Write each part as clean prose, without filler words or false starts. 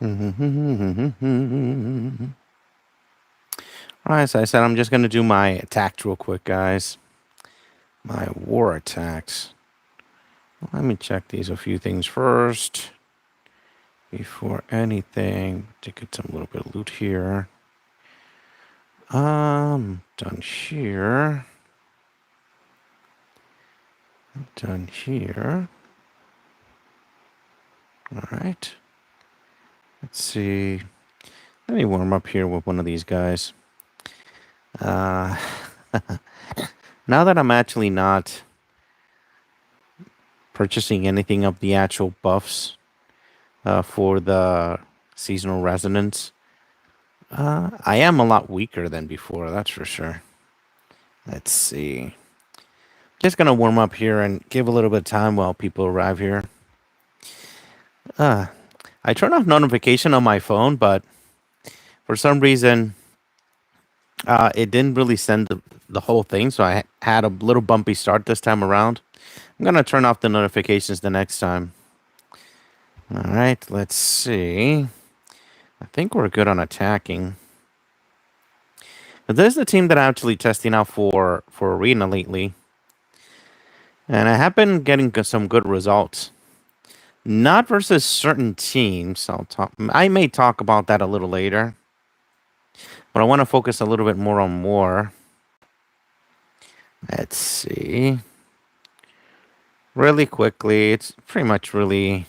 Alright, as I said, I'm just gonna do my attacks real quick, guys. My war attacks. Let me check these a few things first. Before anything, to get some little bit of loot here. Done here. Done here. Alright. Let's see. Let me warm up here with one of these guys. Now that I'm actually not purchasing anything of the actual buffs for the seasonal resonance, I am a lot weaker than before, that's for sure. Let's see. Just gonna warm up here and give a little bit of time while people arrive here. I turn off notification on my phone, but for some reason, it didn't really send the whole thing, so I had a little bumpy start this time around. I'm gonna turn off the notifications the next time. All right, let's see. I think we're good on attacking. But this is the team that I'm actually testing out for Arena lately. And I have been getting some good results. Not versus certain teams. I may talk about that a little later. But I want to focus a little bit more on war. Let's see. Really quickly, it's pretty much really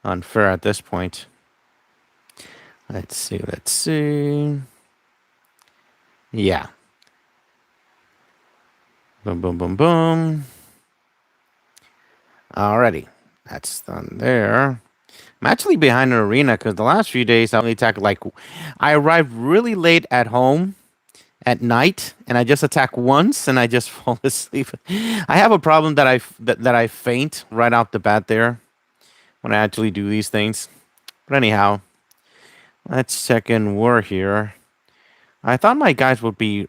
unfair at this point. Let's see. Yeah. Boom, boom, boom, boom. Alrighty. That's done there. I'm actually behind an arena because the last few days I only attacked I arrived really late at home at night and I just attack once and I just fall asleep. I have a problem that I faint right out the bat there when I actually do these things. But anyhow, let's check in war here. I thought my guys would be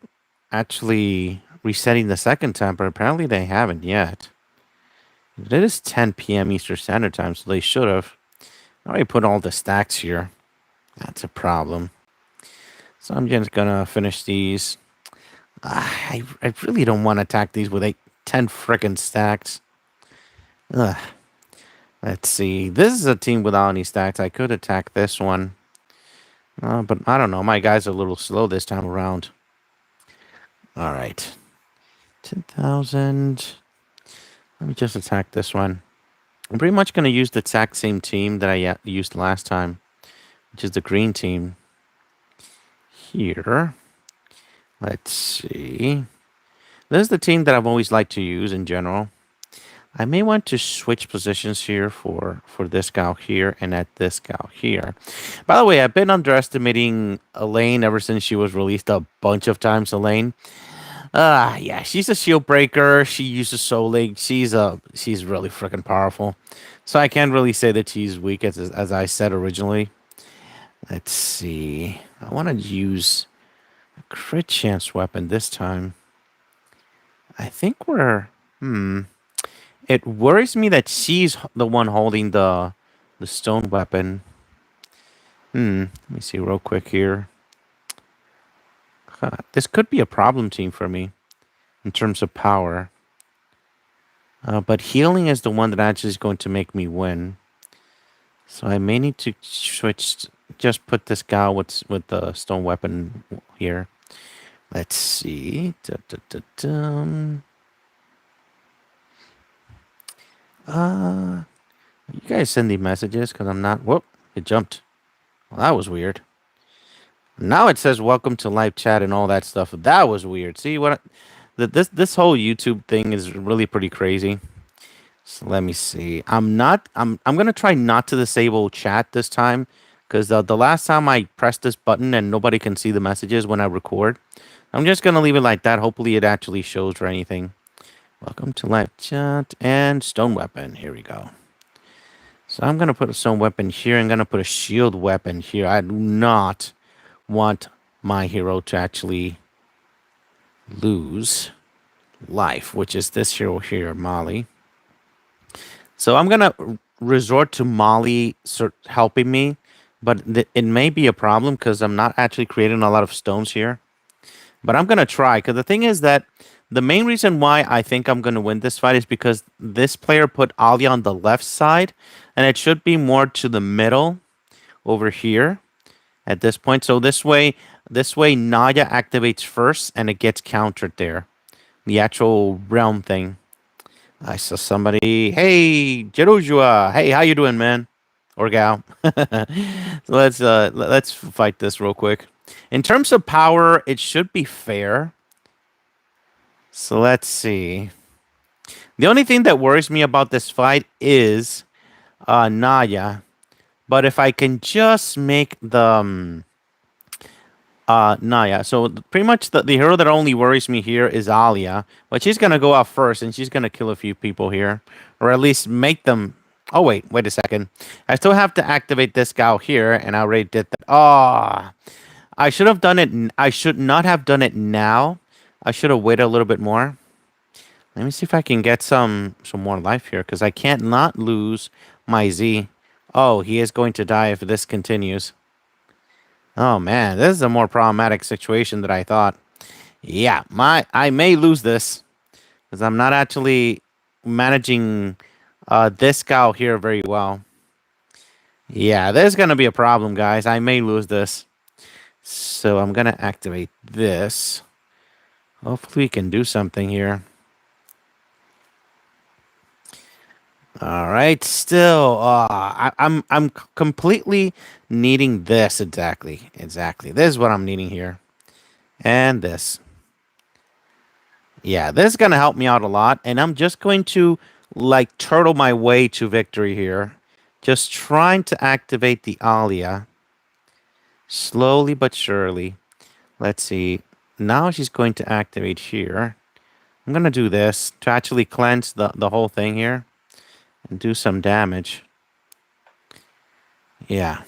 actually resetting the second time, but apparently they haven't yet. It is 10 p.m. Eastern Standard Time, so they should have. I already put all the stacks here. That's a problem. So I'm just gonna finish these. I really don't want to attack these with 10 frickin' stacks. Ugh. Let's see. This is a team without any stacks. I could attack this one. But I don't know. My guys are a little slow this time around. All right. 10,000. Let me just attack this one. I'm pretty much going to use the exact same team that I used last time, which is the green team. Here. Let's see. This is the team that I've always liked to use in general. I may want to switch positions here for this gal here and at this gal here. By the way, I've been underestimating Elaine ever since she was released a bunch of times, Elaine. Yeah, she's a shield breaker. She uses Soul Link. She's really freaking powerful. So I can't really say that she's weak as I said originally. Let's see. I want to use a crit chance weapon this time. I think we're It worries me that she's the one holding the stone weapon. Let me see real quick here. This could be a problem team for me in terms of power. But healing is the one that actually is going to make me win. So I may need to switch. Just put this guy with the stone weapon here. Let's see. You guys send the messages because I'm not. Whoop! It jumped. Well, that was weird. Now it says welcome to live chat and all that stuff. That was weird. See what? This whole YouTube thing is really pretty crazy. So let me see. I'm gonna try not to disable chat this time because the last time I pressed this button and nobody can see the messages when I record. I'm just gonna leave it like that. Hopefully it actually shows or anything. Welcome to live chat and stone weapon. Here we go. So I'm gonna put a stone weapon here. I'm gonna put a shield weapon here. I do not want my hero to actually lose life, which is this hero here, Molly. So I'm gonna resort to Molly helping me but it may be a problem because I'm not actually creating a lot of stones here. But I'm gonna try because the thing is that the main reason why I think I'm gonna win this fight is because this player put Ali on the left side, and it should be more to the middle over here at this point. So this way Naya activates first, and it gets countered there. The actual realm thing. I saw somebody. Hey, Jerujua. Hey, how you doing, man? Or gal? So let's fight this real quick. In terms of power, it should be fair. So let's see. The only thing that worries me about this fight is Naya. But if I can just make the Naya. So pretty much the hero that only worries me here is Alia, but she's gonna go out first and she's gonna kill a few people here, or at least make them. Oh wait a second. I still have to activate this guy out here, and I already did that. Oh, I should have done it. I should not have done it now. I should have waited a little bit more. Let me see if I can get some more life here, because I can't not lose my Z. Oh, he is going to die if this continues. Oh man, this is a more problematic situation than I thought. Yeah, I may lose this because I'm not actually managing this guy here very well. Yeah, there's gonna be a problem, guys. I may lose this. So I'm gonna activate this. Hopefully we can do something here. All right, still, I'm completely needing this exactly. This is what I'm needing here, and this. Yeah, this is gonna help me out a lot, and I'm just going to like turtle my way to victory here. Just trying to activate the Alia slowly but surely. Let's see. Now she's going to activate here. I'm gonna do this to actually cleanse the whole thing here and do some damage. Yeah.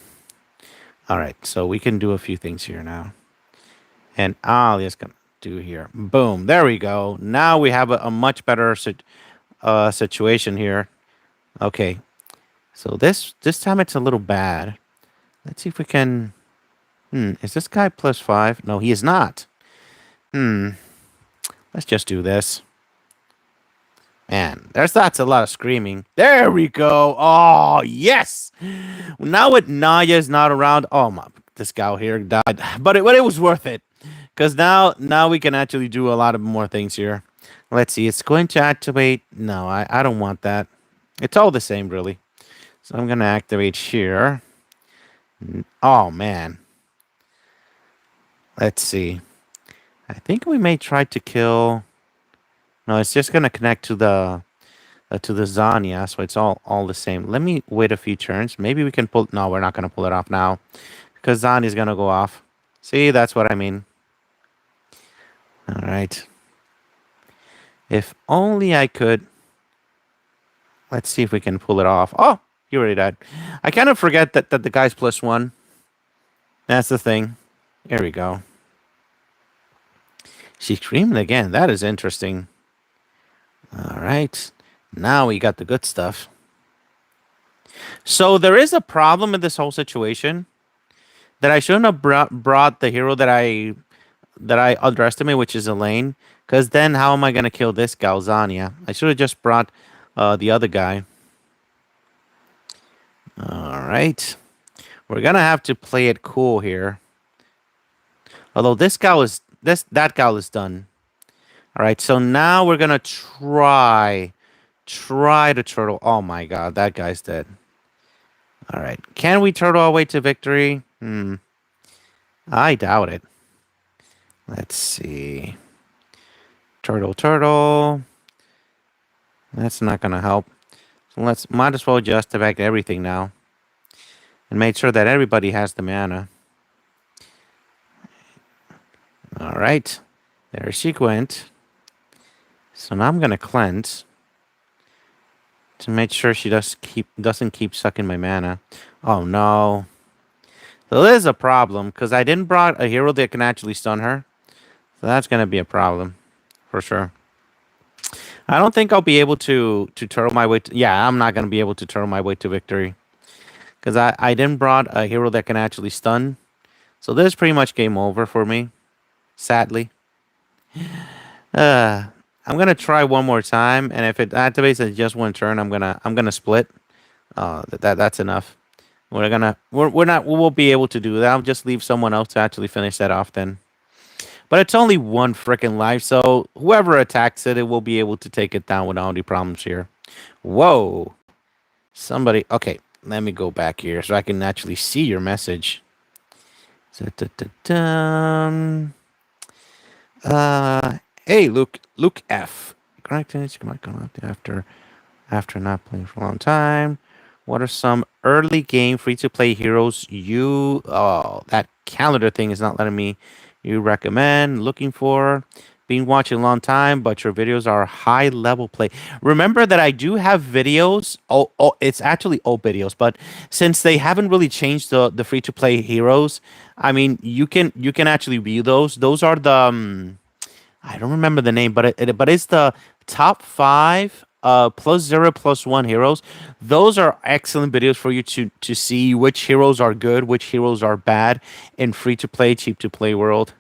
All right, so we can do a few things here now. And Alia's gonna do here. Boom. There we go. Now we have a much better situation here. Okay. So this time it's a little bad. Let's see if we can. Is this guy +5? No, he is not. Hmm. Let's just do this. Man, that's a lot of screaming. There we go. Oh yes. Now with Naya's not around. Oh my, this guy here died, but it was worth it, because now we can actually do a lot of more things here. Let's see. It's going to activate. No, I don't want that. It's all the same really. So I'm gonna activate here. Oh man. Let's see. I think we may try to kill. No, it's just gonna connect to the Zanya, so it's all the same. Let me wait a few turns. Maybe we can pull. No, we're not gonna pull it off now because Zanya's gonna go off. See, that's what I mean. All right. If only I could. Let's see if we can pull it off. Oh, you already died. I kind of forget that the guy's +1. That's the thing. Here we go. She screamed again. That is interesting. All right. Now we got the good stuff. So there is a problem in this whole situation that I shouldn't have brought the hero that I underestimate, which is Elaine. Because then how am I going to kill this Galzania? I should have just brought the other guy. All right. We're going to have to play it cool here. Although that gal is done. All right, so now we're going to try to turtle. Oh my god, that guy's dead. All right. Can we turtle our way to victory? I doubt it. Let's see. Turtle. That's not going to help. So might as well just evac everything now. And make sure that everybody has the mana. All right. There she went. So now I'm going to cleanse to make sure she doesn't keep sucking my mana. Oh no. So there's a problem because I didn't brought a hero that can actually stun her. So that's going to be a problem for sure. I don't think I'll be able to turtle my way. Yeah, I'm not going to be able to turtle my way to victory because I didn't brought a hero that can actually stun. So this is pretty much game over for me, sadly. Uh, I'm gonna try one more time, and if it activates in just one turn, I'm gonna split. That's enough. We're not we won't be able to do that. I'll just leave someone else to actually finish that off then. But it's only one freaking life, so whoever attacks it, it will be able to take it down without any problems here. Whoa. Somebody. Okay, let me go back here so I can actually see your message. Da-da-da-dum. Hey, Luke F. Correct. You might come out after not playing for a long time. What are some early game free to play heroes you? Oh, that calendar thing is not letting me. You recommend looking for. Been watching a long time, but your videos are high level play. Remember that I do have videos. Oh, it's actually old videos, but since they haven't really changed the free to play heroes, I mean you can actually view those. Those are the I don't remember the name, but but it's the top five plus zero plus one heroes. Those are excellent videos for you to see which heroes are good, which heroes are bad in free to play, cheap to play world.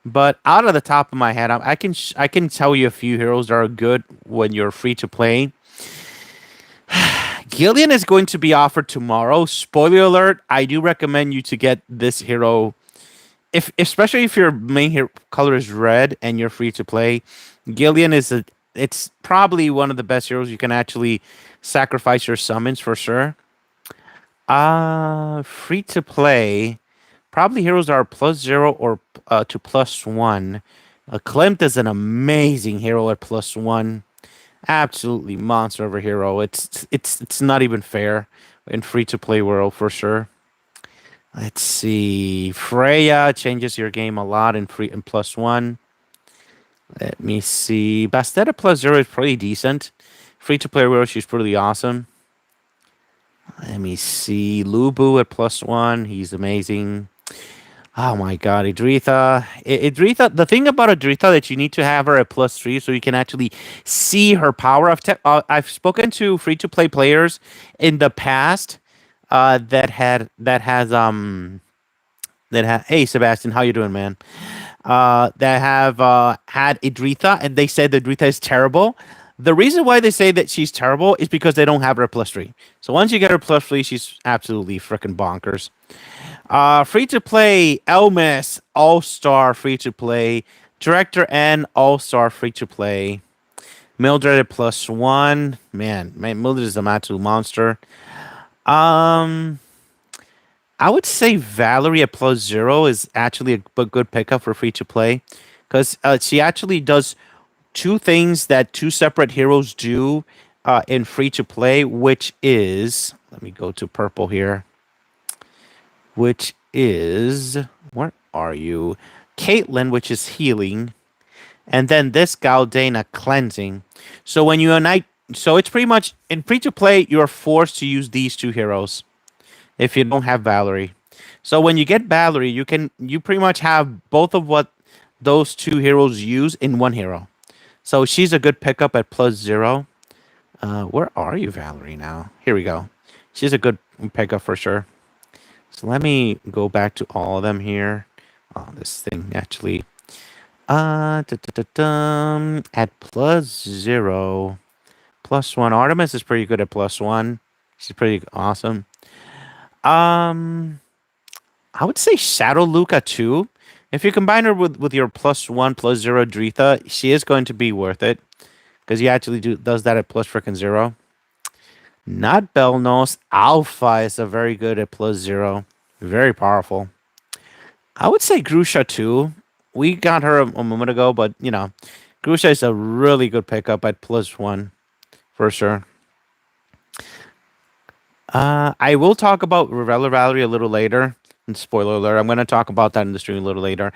But out of the top of my head, I can tell you a few heroes that are good when you're free to play. Gillian is going to be offered tomorrow. Spoiler alert: I do recommend you to get this hero if especially if your main hero color is red and you're free to play. Gillian is a it's probably one of the best heroes you can actually sacrifice your summons for sure. Free to play. Probably heroes are plus zero or to plus one. Klimt is an amazing hero at plus one. Absolutely monster of a hero. It's not even fair in free to play world for sure. Let's see. Freya changes your game a lot in free and plus one. Let me see. Bastet at plus zero is pretty decent. Free to play world, she's pretty awesome. Let me see. Lubu at plus one. He's amazing. Oh my god, Idritha. Idritha, the thing about Idritha that you need to have her at plus three so you can actually see her power. I've spoken to free to play players in the past that has hey Sebastian, how you doing, man? That have had Idritha and they said that Idritha is terrible. The reason why they say that she's terrible is because they don't have her at plus three. So once you get her plus three, she's absolutely freaking bonkers. Free to play Elmas All Star free to play Director N All Star free to play Mildred at plus one. Man, Mildred is a absolute monster. Um, I would say Valerie at plus zero is actually a good pickup for free to play because she actually does two things that two separate heroes do in free to play, which is let me go to purple here, which is where are you? Caitlyn, which is healing, and then this Galdana cleansing. So when you unite, so it's pretty much in free to play, you're forced to use these two heroes if you don't have Valerie. So when you get Valerie, you pretty much have both of what those two heroes use in one hero. So she's a good pickup at plus zero. Where are you, Valerie? Now here we go. She's a good pickup for sure. So let me go back to all of them here. Oh, this thing actually. At plus zero, plus one. Artemis is pretty good at plus one. She's pretty awesome. Um, I would say Shadow Luca too. If you combine her with your plus one plus zero Dritha, she is going to be worth it because he actually does that at plus freaking zero. Not Belnos. Alpha is a very good at plus zero. Very powerful. I would say Grusha too. We got her a moment ago, but Grusha is a really good pickup at plus one for sure. I will talk about Revela Valerie a little later. And spoiler alert, I'm going to talk about that in the stream a little later.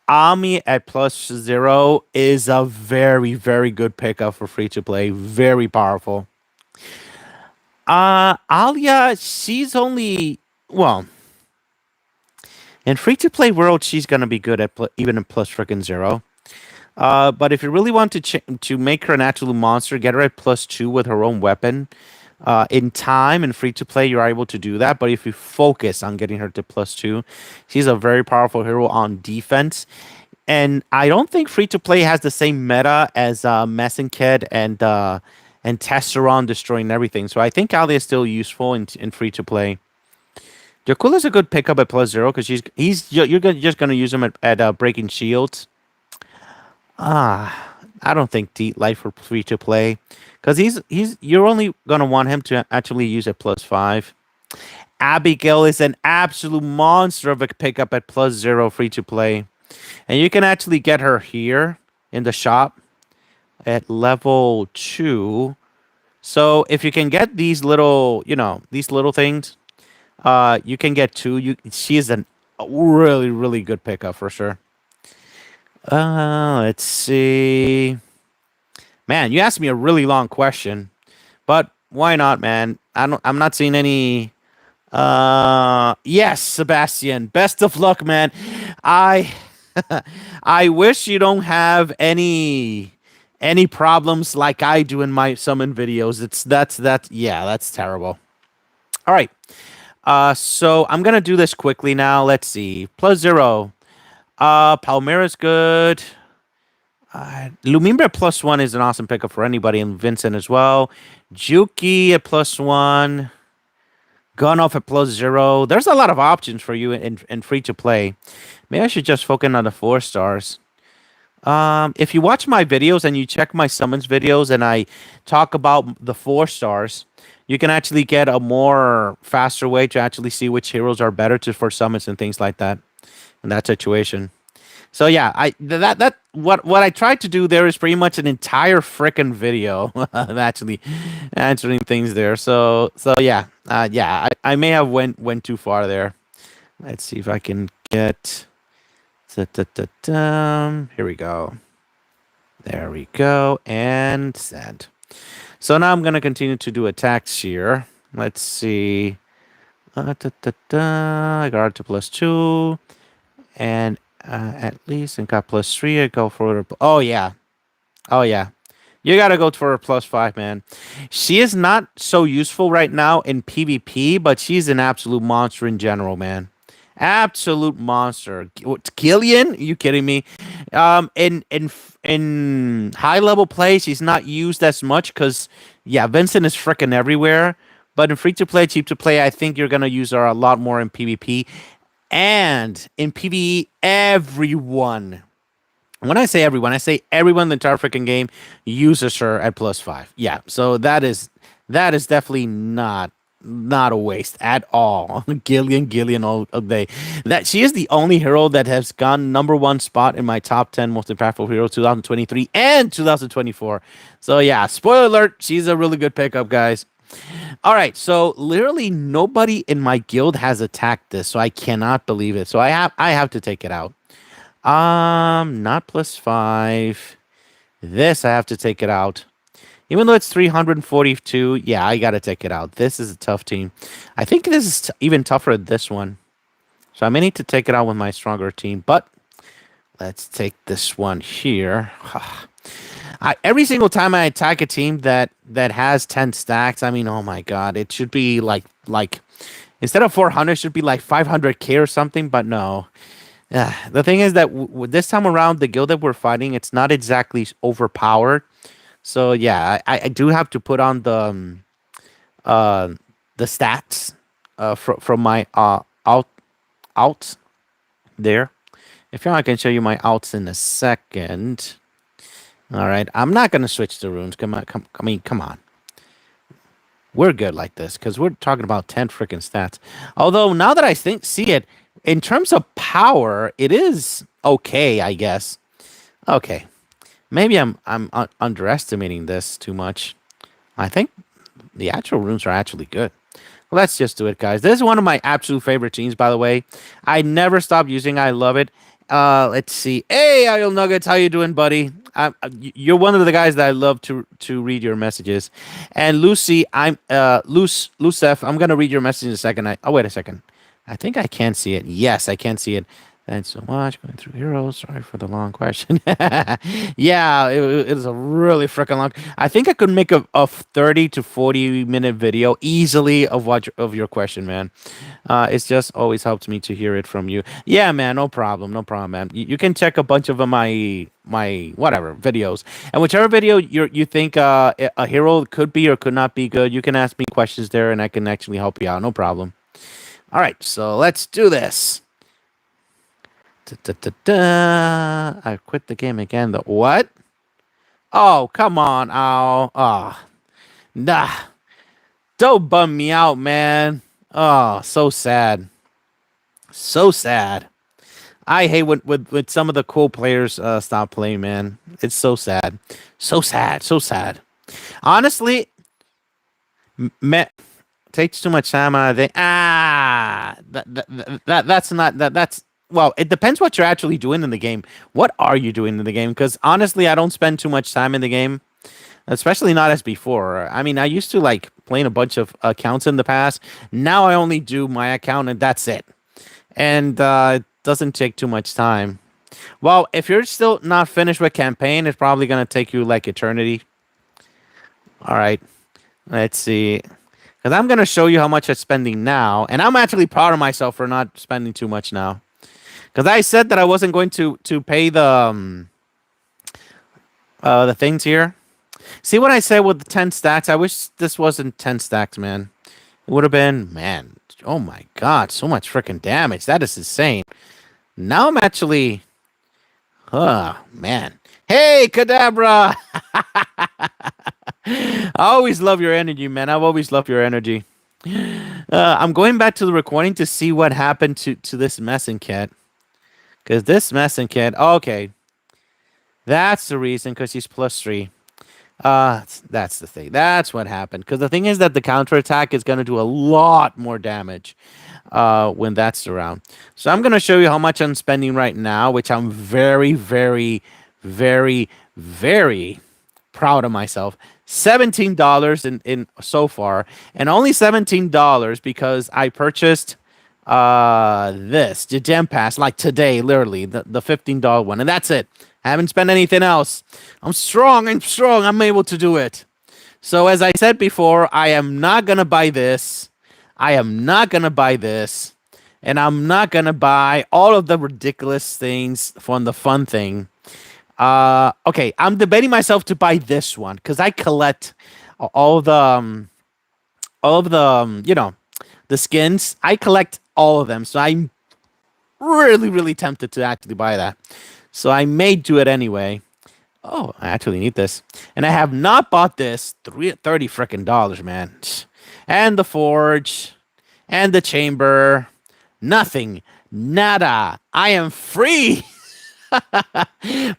Ami at plus zero is a very, very good pickup for free to play. Very powerful. Alia, she's only, well, in free to play world, she's going to be good at even in plus freaking zero. But if you really want to make her an absolute monster, get her at plus two with her own weapon. In time and free to play, you're able to do that. But if you focus on getting her to +2, she's a very powerful hero on defense. And I don't think free to play has the same meta as Messenkid and Tesseron destroying everything. So I think Ali is still useful in free to play. Jakula is a good pickup at +0 because just gonna use him at breaking shields. I don't think Deep Life for free to play because you're only gonna want him to actually use at +5. Abigail is an absolute monster of a pickup at +0 free to play, and you can actually get her here in the shop at level 2. So if you can get these little, these little things, you can get 2. She is a really really good pickup for sure. Let's see. Man, you asked me a really long question, but why not, man? I'm not seeing any. Yes, Sebastian. Best of luck, man. I I wish you don't have any problems like I do in my summon videos. That's terrible. All right. So I'm gonna do this quickly now. Let's see. +0. Palmera's good. Lumimber +1 is an awesome pickup for anybody, and Vincent as well. Juki at +1. Gunoff at +0. There's a lot of options for you in free to play. Maybe I should just focus on the 4 stars. If you watch my videos and you check my summons videos and I talk about the 4 stars, you can actually get a more faster way to actually see which heroes are better for summons and things like that in that situation. So yeah, what I tried to do there is pretty much an entire freaking video of actually answering things there. So yeah, I may have went too far there. Let's see if I can get. Here we go. There we go, and send. So now I'm gonna continue to do attacks here. Let's see. I got it to +2, and at least and got +3. I go for oh yeah, oh yeah. You gotta go for a +5, man. She is not so useful right now in PvP, but she's an absolute monster in general, man. Absolute monster. Gillian? Are you kidding me? In high level play, she's not used as much because yeah, Vincent is freaking everywhere. But in free to play, cheap to play, I think you're gonna use her a lot more in PvP. And in PvE, everyone. When I say everyone, I say everyone in the entire freaking game uses her at +5. Yeah, so that is definitely not a waste at all. Gillian all day. That she is the only hero that has gone #1 spot in my top 10 most impactful heroes 2023 and 2024. So yeah, spoiler alert, she's a really good pickup, guys. All right, so literally nobody in my guild has attacked this, so I cannot believe it. So I have to take it out. Not +5. This I have to take it out. Even though it's 342, yeah, I gotta take it out. This is a tough team. I think this is even tougher than this one. So I may need to take it out with my stronger team, but let's take this one here. Every single time I attack a team that has 10 stacks, I mean, oh my god, it should be like instead of 400, it should be like 500k or something, but no. Yeah, the thing is that this time around, the guild that we're fighting, it's not exactly overpowered. So yeah, I do have to put on the stats from my outs there. If you want, I can show you my outs in a second. All right, I'm not gonna switch the runes. Come on, come on. We're good like this because we're talking about 10 freaking stats. Although now that I see it, in terms of power, it is okay, I guess. Okay, maybe I'm underestimating this too much. I think the actual runes are actually good. Let's just do it, guys. This is one of my absolute favorite teams, by the way. I never stop using. I love it. Let's see. Hey, Isle Nuggets, how you doing, buddy? You're one of the guys that I love to read your messages. And Lucy, Lucef, I'm gonna read your message in a second. Oh, wait a second. I think I can see it. Yes, I can see it. Thanks so much. Going through heroes. Sorry for the long question. Yeah, it is a really freaking long. I think I could make a 30 to 40 minute video easily of of your question, man. It's just always helps me to hear it from you. Yeah, man, no problem, man. You can check a bunch of my whatever videos, and whichever video you think a hero could be or could not be good, you can ask me questions there, and I can actually help you out. No problem. All right, so let's do this. Da, da, da, da. I quit the game again. The what? Oh, come on, Ow. Oh, nah. Don't bum me out, man. Oh, so sad. So sad. I hate when some of the cool players stop playing, man. It's so sad. So sad. So sad. Honestly, me, takes too much time out of the that's not that's well, it depends what you're actually doing in the game. What are you doing in the game? Because honestly, I don't spend too much time in the game, especially not as before. I mean, I used to like playing a bunch of accounts in the past. Now I only do my account and that's it. And it doesn't take too much time. Well, if you're still not finished with campaign, it's probably gonna take you like eternity. All right, let's see. Because I'm gonna show you how much I'm spending now, and I'm actually proud of myself for not spending too much now. Because I said that I wasn't going to pay the things here. See what I said with the 10 stacks? I wish this wasn't 10 stacks, man. It would have been, man. Oh my god, so much freaking damage. That is insane. Now I'm actually, man. Hey, Kadabra! I always love your energy, man. I've always loved your energy. I'm going back to the recording to see what happened to this messing kit. Because this messing kit, okay, that's the reason. Because he's +3. That's the thing. That's what happened. Because the thing is that the counterattack is going to do a lot more damage when that's around. So I'm going to show you how much I'm spending right now, which I'm very, very, very, very proud of myself. $17 in so far, and only $17 because I purchased the gem pass like today, literally the $15 one, and that's it. I haven't spent anything else. I'm strong. I'm strong. I'm able to do it. So as I said before, I am not gonna buy this. I am not gonna buy this, and I'm not gonna buy all of the ridiculous things from the fun thing. Okay, I'm debating myself to buy this one because I collect all the the skins. I collect all of them, so I'm really really tempted to actually buy that. So I may do it anyway. Oh, I actually need this, and I have not bought this. 30 freaking dollars, man, and the forge, and the chamber. Nothing, nada. I am free.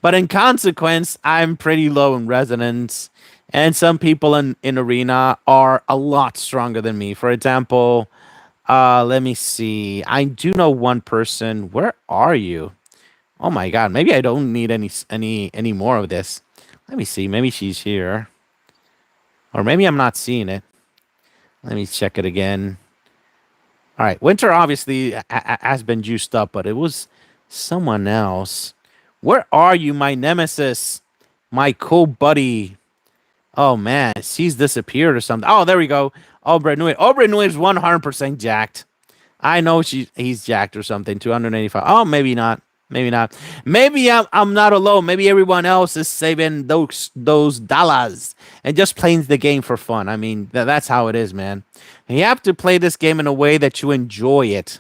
But in consequence, I'm pretty low in resonance, and some people in arena are a lot stronger than me. For example, let me see. I do know one person. Where are you? Oh my god, maybe I don't need any more of this. Let me see. Maybe she's here, or maybe I'm not seeing it. Let me check it again. All right, Winter obviously has been juiced up, but it was someone else. Where are you, my nemesis? My cool buddy. Oh man, she's disappeared or something. Oh, there we go. Aubrey Nui. Aubrey Nui is 100% jacked. I know he's jacked or something. 285. Oh, maybe not. Maybe not. Maybe I'm not alone. Maybe everyone else is saving those dollars and just playing the game for fun. I mean, that's how it is, man. And you have to play this game in a way that you enjoy it.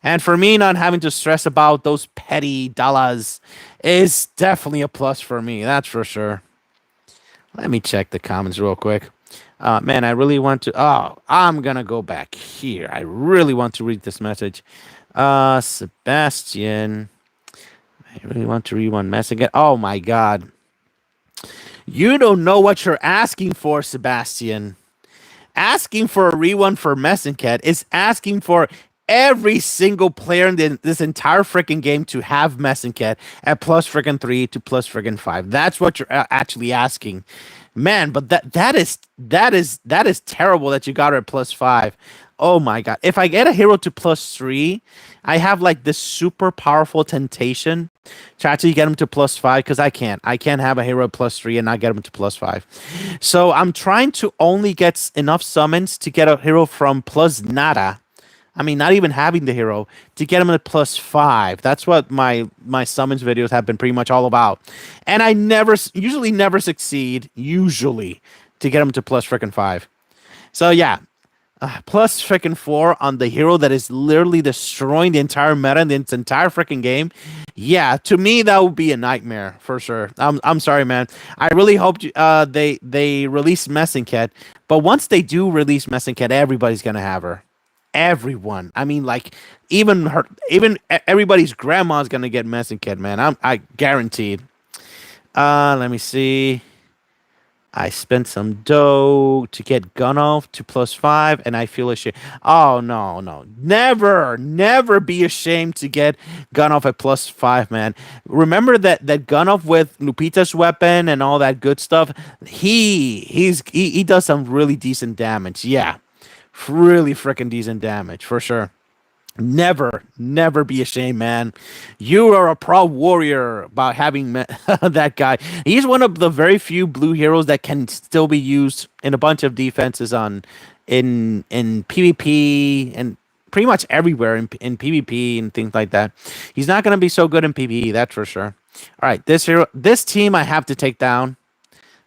And for me, not having to stress about those petty dollars is definitely a plus for me. That's for sure. Let me check the comments real quick. Man, I really want to. Oh, I'm gonna go back here. I really want to read this message. Sebastian. I really want to read one message again. Oh my god. You don't know what you're asking for, Sebastian. Asking for a rerun for Messencat is asking for every single player in this entire freaking game to have Messencat at +3 to +5. That's what you're actually asking, man. But that is terrible that you got her at +5. Oh my god. If I get a hero to +3, I have like this super powerful temptation to actually get him to +5 because I can't. I can't have a hero +3 and not get him to +5. So I'm trying to only get enough summons to get a hero from plus nada. I mean, not even having the hero to get him at +5. That's what my summons videos have been pretty much all about. And I usually never succeed, usually, to get him to plus freaking 5. So yeah, plus freaking 4 on the hero that is literally destroying the entire meta in the entire freaking game. Yeah, to me that would be a nightmare for sure. I'm sorry, man. I really hope they release Messinket, but once they do release Messinket, everybody's gonna have her. Everyone. I mean, like everybody's grandma's gonna get Messinket, man. I guaranteed. Let me see. I spent some dough to get Gunoff to +5, and I feel ashamed. Oh no, no, never, never be ashamed to get Gunoff at +5, man. Remember that Gunoff with Lupita's weapon and all that good stuff. He does some really decent damage. Yeah, really freaking decent damage for sure. Never, never be ashamed, man. You are a proud warrior about having met that guy. He's one of the very few blue heroes that can still be used in a bunch of defenses in PvP and pretty much everywhere in PvP and things like that. He's not going to be so good in PvE, that's for sure. All right, this team I have to take down.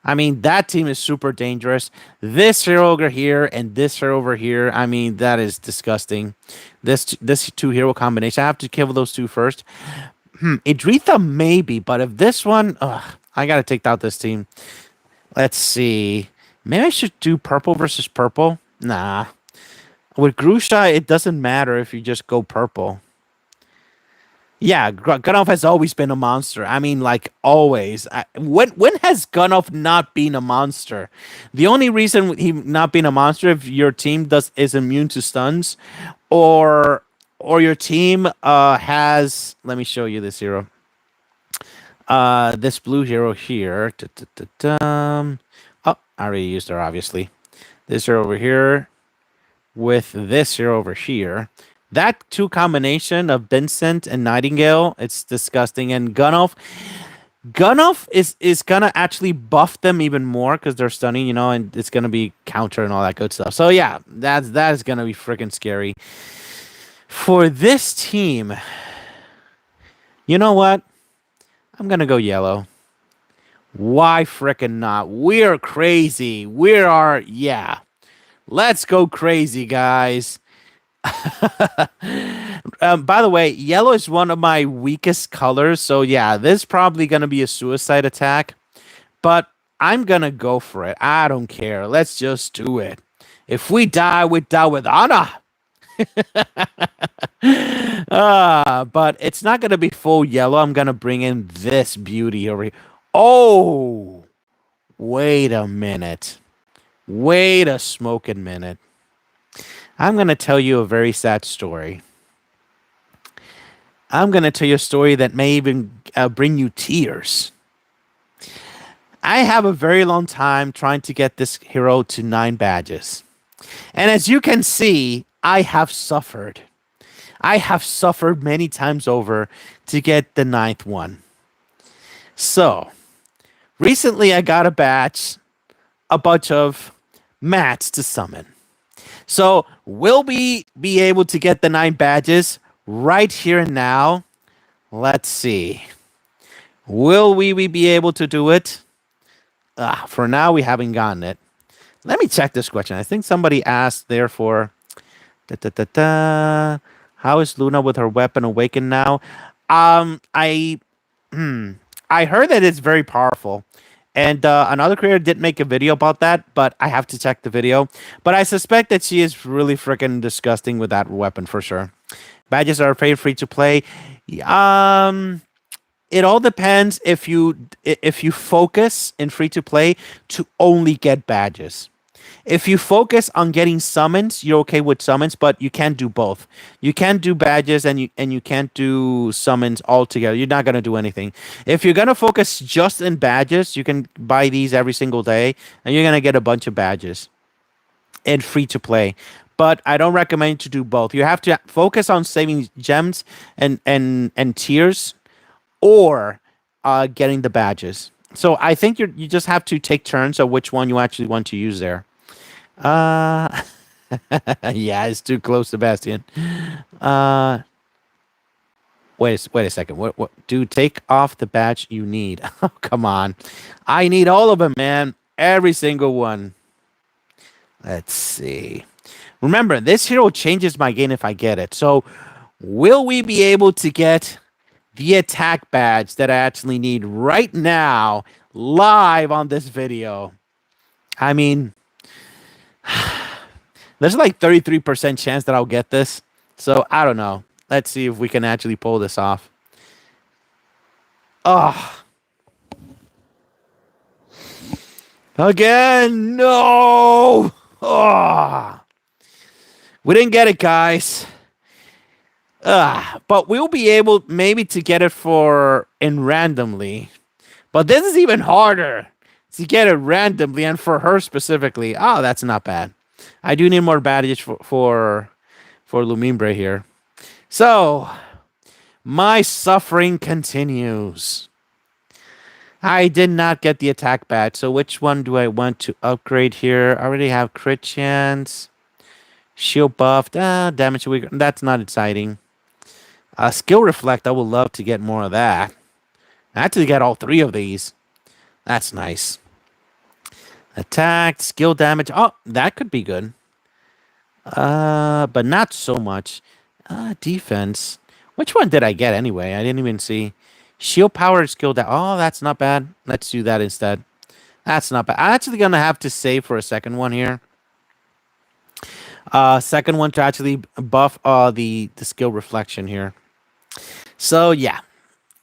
I mean, that team is super dangerous. This hero over here and this hero over here, I mean, that is disgusting. This two hero combination, I have to kill those two first. Idritha maybe, but if this one, I gotta take out this team. Let's see. Maybe I should do purple versus purple. Nah. With Grusha, it doesn't matter if you just go purple. Yeah, Gunoff has always been a monster. I mean, like always. When has Gunoff not been a monster? The only reason he not being a monster if your team is immune to stuns, or your team has. Let me show you this hero. This blue hero here. Oh, I already used her. Obviously, this hero over here with this hero over here. That two combination of Vincent and Nightingale, it's disgusting. And Gunoff is gonna actually buff them even more because they're stunning, and it's gonna be counter and all that good stuff. So yeah, that is gonna be freaking scary. For this team, you know what? I'm gonna go yellow. Why freaking not? We're crazy. Yeah. Let's go crazy, guys. By the way, yellow is one of my weakest colors, so yeah, this is probably gonna be a suicide attack, but I'm gonna go for it. I don't care. Let's just do it. If we die, we die with honor. But it's not gonna be full yellow. I'm gonna bring in this beauty over here. Oh, wait a minute. Wait a smoking minute. I'm going to tell you a very sad story. I'm going to tell you a story that may even bring you tears. I have a very long time trying to get this hero to 9 badges. And as you can see, I have suffered. I have suffered many times over to get the 9th one. So, recently I got a bunch of mats to summon. So will we be able to get the 9 badges right here and now? Let's see. Will we be able to do it? For now, we haven't gotten it. Let me check this question. I think somebody asked, therefore, how is Luna with her weapon awakened now? I heard that it's very powerful. And another creator did make a video about that, but I have to check the video. But I suspect that she is really freaking disgusting with that weapon for sure. Badges are paid free to play. It all depends if you focus in free to play to only get badges. If you focus on getting summons, you're okay with summons, but you can't do both. You can't do badges and you can't do summons altogether. You're not gonna do anything. If you're gonna focus just in badges, you can buy these every single day, and you're gonna get a bunch of badges and free to play. but I don't recommend to do both. You have to focus on saving gems and tiers, or getting the badges. So I think you just have to take turns of which one you actually want to use there. Uh, yeah, it's too close, Sebastian. Uh, wait a second. What? Dude, take off the badge you need. Oh, come on. I need all of them, man. Every single one. Let's see. Remember, this hero changes my game if I get it. So, will we be able to get the attack badge that I actually need right now, live on this video? I mean, there's like 33% chance that I'll get this. So, I don't know. Let's see if we can actually pull this off. Oh, again, no. Oh, we didn't get it, guys. But we'll be able maybe to get it for in randomly. But this is even harder to get it randomly and for her specifically. Oh, that's not bad. I do need more badges for Lumimbre here. So my suffering continues. I did not get the attack badge. So which one do I want to upgrade here? I already have crit chance, shield buffed, damage weaker. That's not exciting. Skill reflect. I would love to get more of that. I actually get all three of these. That's nice. Attack, skill damage. Oh, that could be good. But not so much. Defense. Which one did I get anyway? I didn't even see. Shield power, skill damage. Oh, that's not bad. Let's do that instead. That's not bad. I'm actually gonna have to save for a second one here. Second one to actually buff the skill reflection here. So yeah,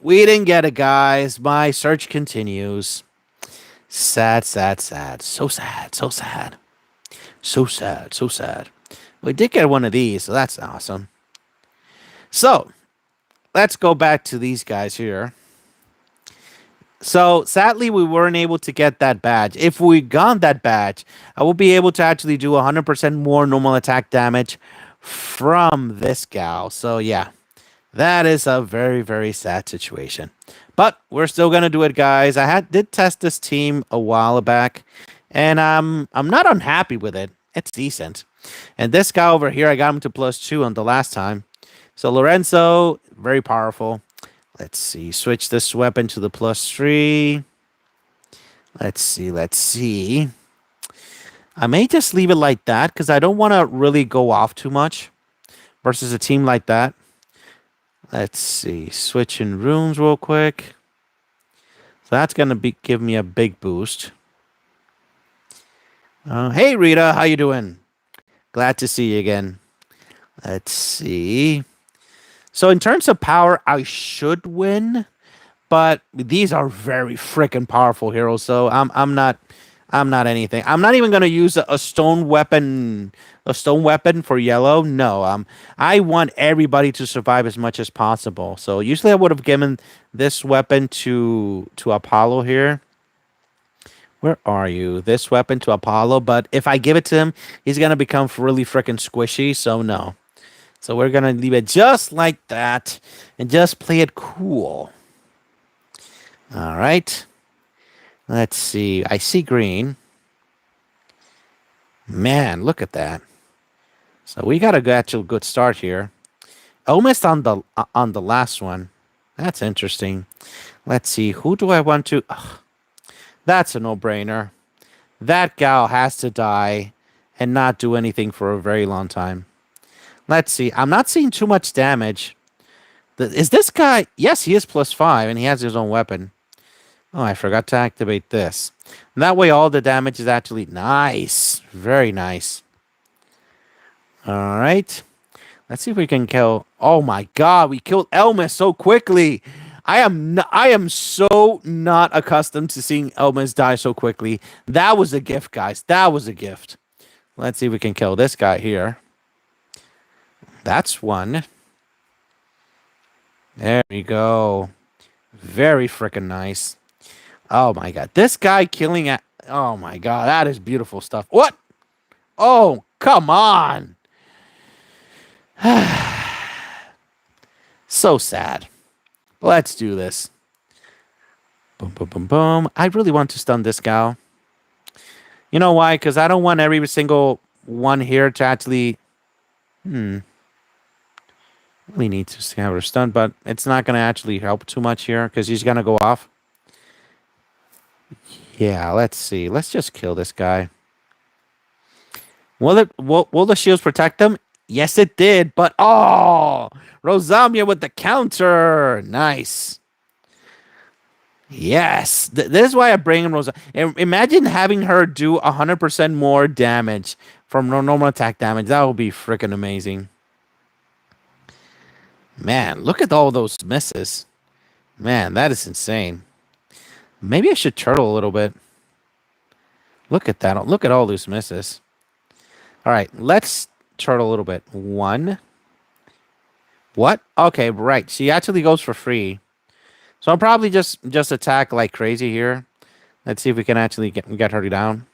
we didn't get it, guys. My search continues. Sad, sad, sad. So sad, so sad. So sad, so sad. We did get one of these, so that's awesome. So, let's go back to these guys here. So, sadly, we weren't able to get that badge. If we got that badge, I will be able to actually do 100% more normal attack damage from this gal. So, yeah, that is a very, very sad situation. But we're still gonna do it, guys. Did test this team a while back, and I'm not unhappy with it. It's decent. And this guy over here, I got him to +2 on the last time. So Lorenzo, very powerful. Let's see. Switch this weapon to the +3. Let's see. Let's see. I may just leave it like that because I don't want to really go off too much versus a team like that. Let's see. Switching rooms real quick. So that's going to give me a big boost. Hey, Rita. How you doing? Glad to see you again. Let's see. So in terms of power, I should win. But these are very freaking powerful heroes. So I'm not anything. I'm not even gonna use a stone weapon for yellow. No, I want everybody to survive as much as possible. So usually I would have given this weapon to Apollo here. Where are you? This weapon to Apollo, but if I give it to him, he's gonna become really freaking squishy. So no. So we're gonna leave it just like that and just play it cool. All right. Let's see. I see green. Man, look at that. So we got a actual good start here. Almost on the last one. That's interesting. Let's see. Who do I want to? Ugh, that's a no-brainer. That gal has to die and not do anything for a very long time. Let's see. I'm not seeing too much damage. Is this guy? Yes, he is +5 and he has his own weapon. Oh, I forgot to activate this. And that way all the damage is actually nice. Very nice. All right. Let's see if we can kill. Oh my god, we killed Elmas so quickly. I am so not accustomed to seeing Elmas die so quickly. That was a gift, guys. That was a gift. Let's see if we can kill this guy here. That's one. There we go. Very freaking nice. Oh my god. This guy killing at. Oh my god. That is beautiful stuff. What? Oh, come on. So sad. Let's do this. Boom, boom, boom, boom. I really want to stun this gal. You know why? Because I don't want every single one here to actually. Hmm. We need to have her stun, but it's not going to actually help too much here because he's going to go off. Yeah, let's see. Let's just kill this guy. Will the shields protect him? Yes, it did. But oh, Rosamia with the counter. Nice. Yes, this is why I bring in Rosa. Imagine having her do 100% more damage from normal attack damage. That would be freaking amazing. Man, look at all those misses. Man, that is insane. Maybe I should turtle a little bit. Look at that. Look at all those misses. All right, let's turtle a little bit. One. What? Okay, right. She actually goes for free. So I'll probably just attack like crazy here. Let's see if we can actually get her down.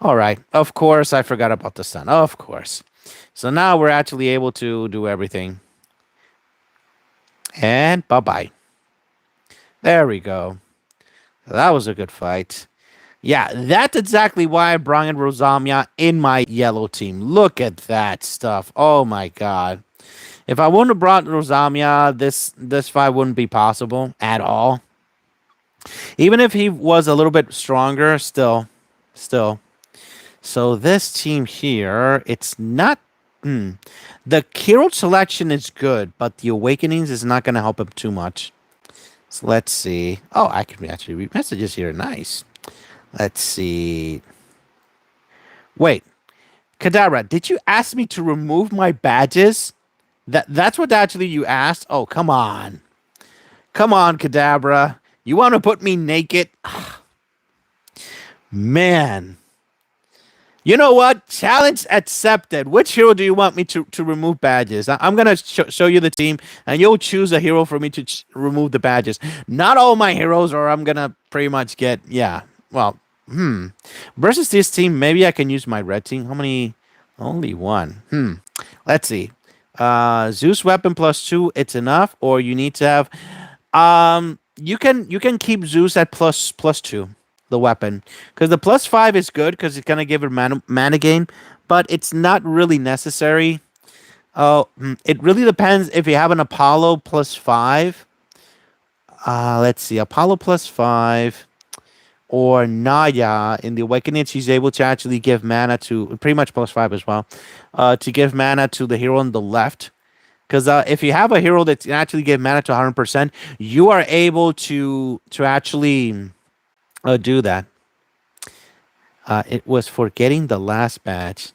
All right. Of course, I forgot about the sun. Of course. So now we're actually able to do everything. And bye-bye. There we go. That was a good fight. Yeah, that's exactly why I brought in Rosamia in my yellow team. Look at that stuff. Oh my god. If I wouldn't have brought Rosamia, this fight wouldn't be possible at all. Even if he was a little bit stronger, still. So this team here, it's not. The hero selection is good, but the awakenings is not going to help him too much. So let's see. Oh, I can actually read messages here. Nice. Let's see. Wait, Kadabra, did you ask me to remove my badges? That's what actually you asked? Oh, come on. Come on, Kadabra. You want to put me naked? Man. You know what? Challenge accepted. Which hero do you want me to remove badges? I'm going to show you the team, and you'll choose a hero for me to remove the badges. Not all my heroes, or I'm going to pretty much get, yeah. Well, versus this team, maybe I can use my red team. How many? Only one. Let's see. Zeus weapon +2, it's enough, or you need to have you can keep Zeus at plus 2, the weapon, because the +5 is good because it's gonna give it mana gain, but it's not really necessary. Oh, it really depends if you have an Apollo +5. Let's see, Apollo +5 or Naya in the Awakening. She's able to actually give mana to pretty much +5 as well, to give mana to the hero on the left. Because if you have a hero that can actually give mana to 100%, you are able to actually do that. It was forgetting the last badge.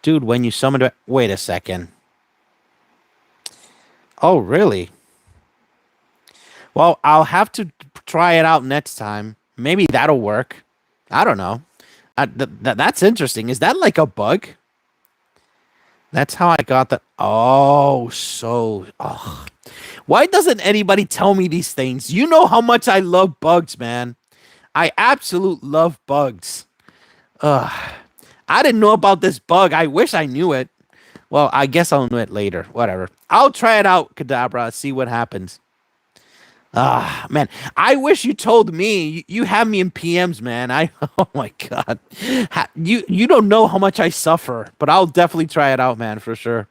Dude, when you summoned it... Wait a second. Oh, really? Well, I'll have to try it out next time. Maybe that'll work. I don't know. That's interesting. Is that like a bug? That's how I got that. Oh, so... Oh. Why doesn't anybody tell me these things? You know how much I love bugs, man. I absolutely love bugs. Ugh. I didn't know about this bug. I wish I knew it. Well, I guess I'll know it later. Whatever. I'll try it out, Kadabra. See what happens. Ah, man. I wish you told me. You have me in PMs, man. Oh my god. You don't know how much I suffer, but I'll definitely try it out, man, for sure.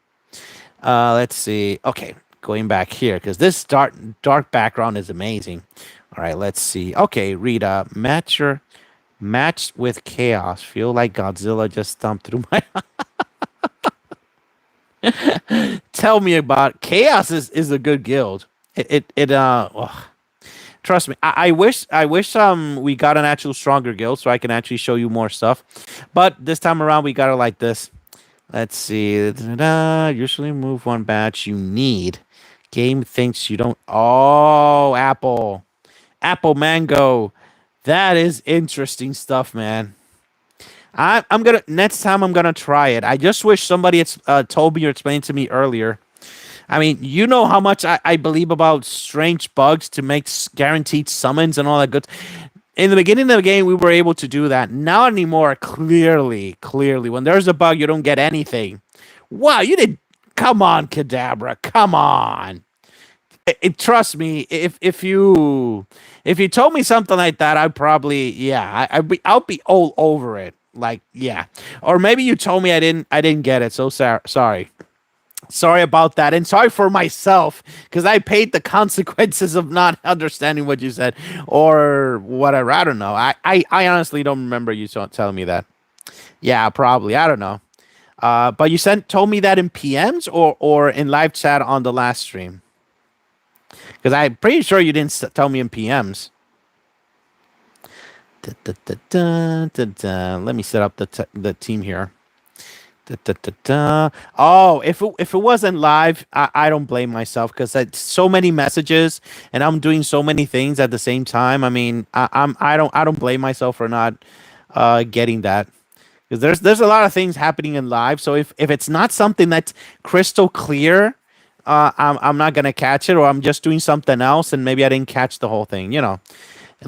Let's see. Okay, going back here because this dark background is amazing. All right, let's see. Okay, Rita, match with chaos. Feel like Godzilla just stomped through my. Tell me about it. Chaos is a good guild. Trust me. I wish we got an actual stronger guild so I can actually show you more stuff. But this time around we got it like this. Let's see. Usually move one batch you need. Game thinks you don't. Oh, Apple Mango. That is interesting stuff, man. I'm gonna next time I'm gonna try it. I just wish somebody had told me or explained to me earlier. I mean, you know how much I believe about strange bugs to make guaranteed summons and all that good. In the beginning of the game, we were able to do that. Not anymore. Clearly, when there's a bug, you don't get anything. Wow, you did. Come on, Kadabra. Come on. Trust me. If you told me something like that, I'd probably I'll be all over it. Like yeah, or maybe you told me I didn't get it. So sorry. Sorry about that, and sorry for myself because I paid the consequences of not understanding what you said or whatever. I don't know. I honestly don't remember you telling me that. Yeah, probably. I don't know. But you told me that in PMs or in live chat on the last stream because I'm pretty sure you didn't tell me in PMs. Da, da, da, da, da, da. Let me set up the team here. Da, da, da, da. Oh, if it wasn't live, I don't blame myself because so many messages and I'm doing so many things at the same time. I mean, I don't blame myself for not getting that because there's a lot of things happening in live. So if it's not something that's crystal clear, I'm not gonna catch it, or I'm just doing something else and maybe I didn't catch the whole thing.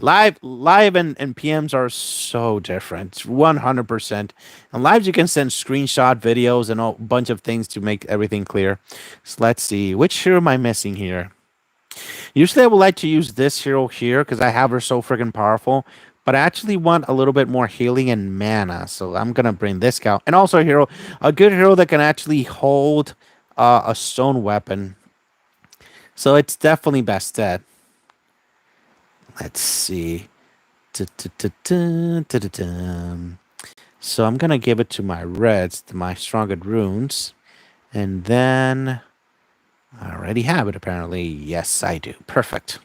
Live and PMs are so different, 100%. And lives you can send screenshot videos and a bunch of things to make everything clear. So let's see, which hero am I missing here? Usually I would like to use this hero here because I have her so freaking powerful. But I actually want a little bit more healing and mana, so I'm gonna bring this guy. And also a good hero that can actually hold a stone weapon. So it's definitely best dead. Let's see. So I'm gonna give it to my reds, to my stronger runes, and then I already have it. Apparently, yes, I do. Perfect.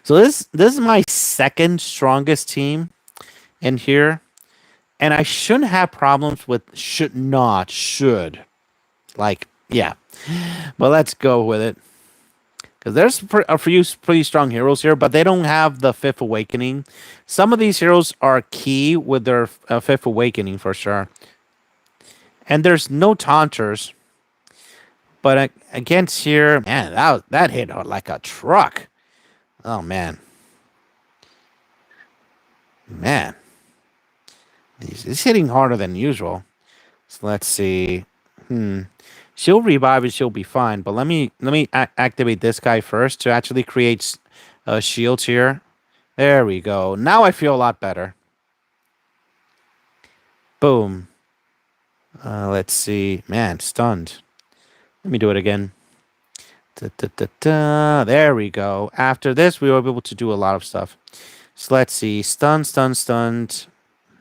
So this is my second strongest team in here, and I shouldn't have problems with should like yeah. But let's go with it. Because there's a few pretty strong heroes here, but they don't have the Fifth Awakening. Some of these heroes are key with their Fifth Awakening for sure. And there's no taunters. But against here, man, that hit like a truck. Oh, man. Man. He's hitting harder than usual. So let's see. She'll revive and she'll be fine. But let me activate this guy first to actually create shields here. There we go. Now I feel a lot better. Boom. Let's see. Man, stunned. Let me do it again. Da, da, da, da. There we go. After this, we will be able to do a lot of stuff. So let's see. Stunned.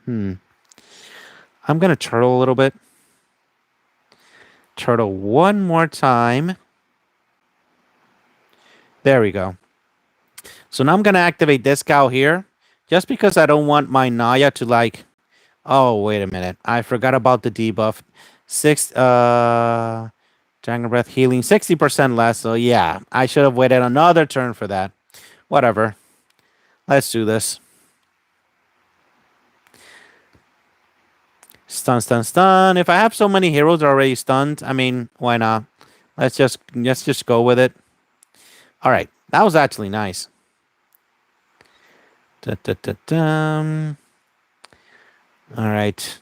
I'm going to turtle a little bit. Turtle one more time. There we go. So now I'm going to activate this cow here. Just because I don't want my Naya to like... Oh, wait a minute. I forgot about the debuff. Dragon Breath healing 60% less. So yeah, I should have waited another turn for that. Whatever. Let's do this. Stun. If I have so many heroes already stunned, I mean, why not? Let's just go with it. All right, that was actually nice. All right,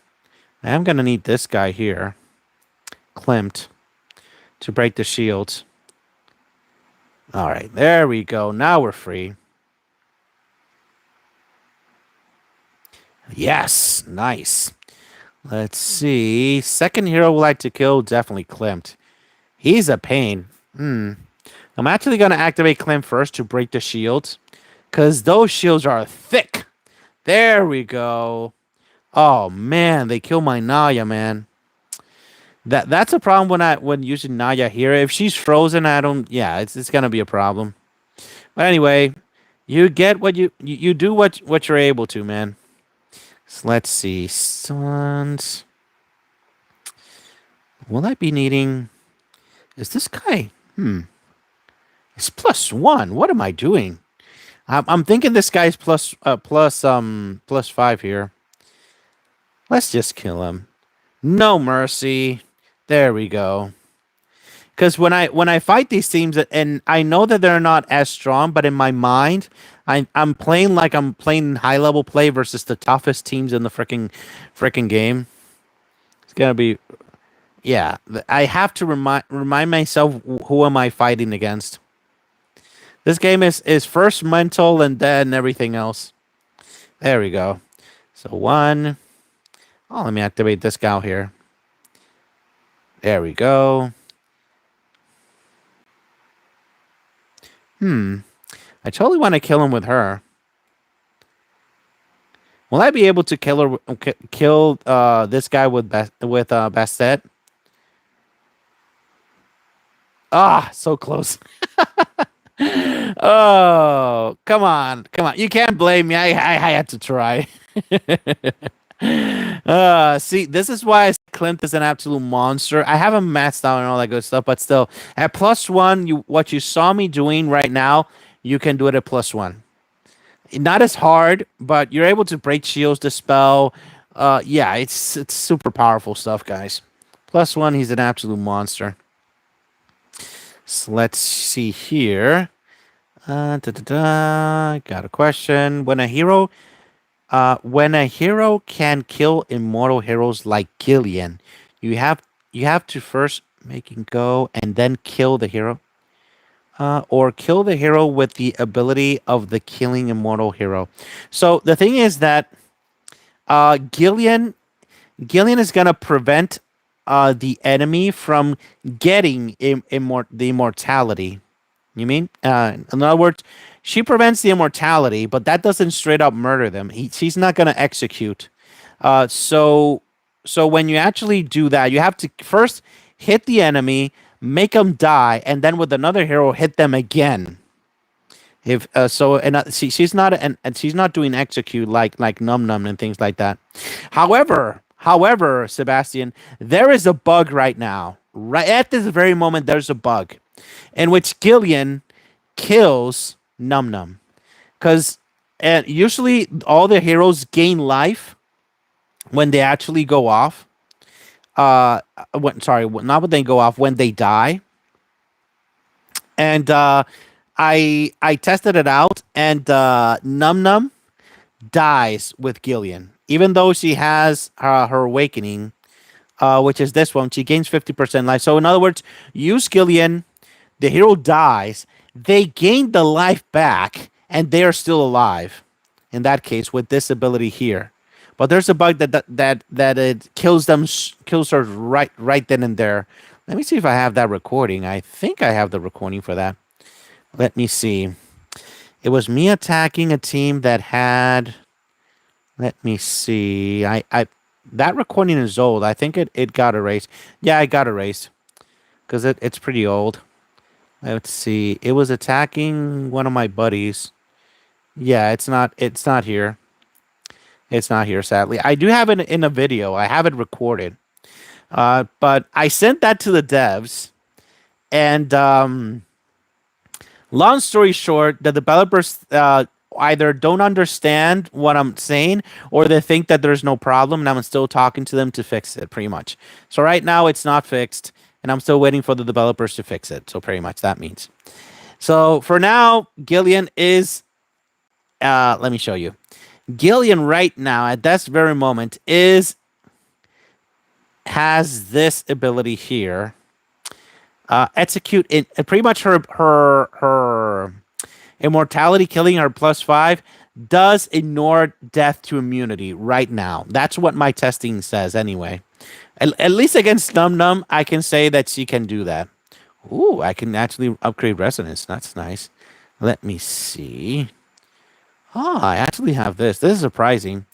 I am gonna need this guy here, Klimt, to break the shields. All right, there we go. Now we're free. Yes, nice. Let's see. Second hero we'd like to kill, definitely Klimt. He's a pain. I'm actually going to activate Klimt first to break the shields. Because those shields are thick. There we go. Oh, man. They kill my Naya, man. That's a problem when using Naya here. If she's frozen, it's going to be a problem. But anyway, you get what you do what you're able to, man. So let's see. Stuns. Will I be needing... Is this guy... It's +1. What am I doing? I'm thinking this guy's plus 5 here. Let's just kill him. No mercy. There we go. Because when I fight these teams, and I know that they're not as strong, but in my mind, I'm playing like I'm playing high level play versus the toughest teams in the freaking game. It's gonna be yeah. I have to remind myself who am I fighting against. This game is first mental and then everything else. There we go. So one. Oh, let me activate this guy here. There we go. Hmm. I totally want to kill him with her. Will I be able to kill this guy with Bastet? Ah, so close. Oh, come on, come on! You can't blame me. I had to try. See, this is why Clint is an absolute monster. I haven't maxed out and all that good stuff, but still, at +1, what you saw me doing right now, you can do it at +1. Not as hard, but you're able to break shields, dispel. Yeah, it's super powerful stuff, guys. +1, he's an absolute monster. So let's see here. Got a question. When a hero can kill immortal heroes like Gillian, you have you have to first make him go and then kill the hero, or kill the hero with the ability of the killing immortal hero. So the thing is that Gillian is gonna prevent the enemy from getting the immortality. You mean? In other words, she prevents the immortality, but that doesn't straight up murder them. She's not going to execute. So, when you actually do that, you have to first hit the enemy, make them die, and then with another hero, hit them again. If so, and she's not and she's not doing execute like num num and things like that. However, Sebastian, there is a bug right now. Right at this very moment, there's a bug in which Gillian kills Num Num. Because usually all the heroes gain life when they actually go off. Sorry, not when they go off, when they die. And I tested it out, and Num Num dies with Gillian. Even though she has her awakening, which is this one, she gains 50% life. So, in other words, use Gillian, the hero dies, they gain the life back, and they are still alive. In that case, with this ability here, but there's a bug that it kills her right then and there. Let me see if I have that recording. I think I have the recording for that. Let me see. It was me attacking a team that had. Let me see. I that recording is old. I think it got erased. Yeah, it got erased because it's pretty old. Let's see. It was attacking one of my buddies. Yeah, it's not here. It's not here, sadly. I do have it in a video. I have it recorded. But I sent that to the devs, and long story short, the developers either don't understand what I'm saying, or they think that there's no problem, and I'm still talking to them to fix it, pretty much. So right now it's not fixed, and I'm still waiting for the developers to fix it. So pretty much that means. So for now, Gillian is. Let me show you. Gillian right now at this very moment is has this ability here. Execute in pretty much her immortality killing her +5 does ignore death to immunity right now. That's what my testing says anyway. At least against Num Num, I can say that she can do that. Ooh, I can actually upgrade resonance. That's nice. Let me see. Oh, I actually have this. This is surprising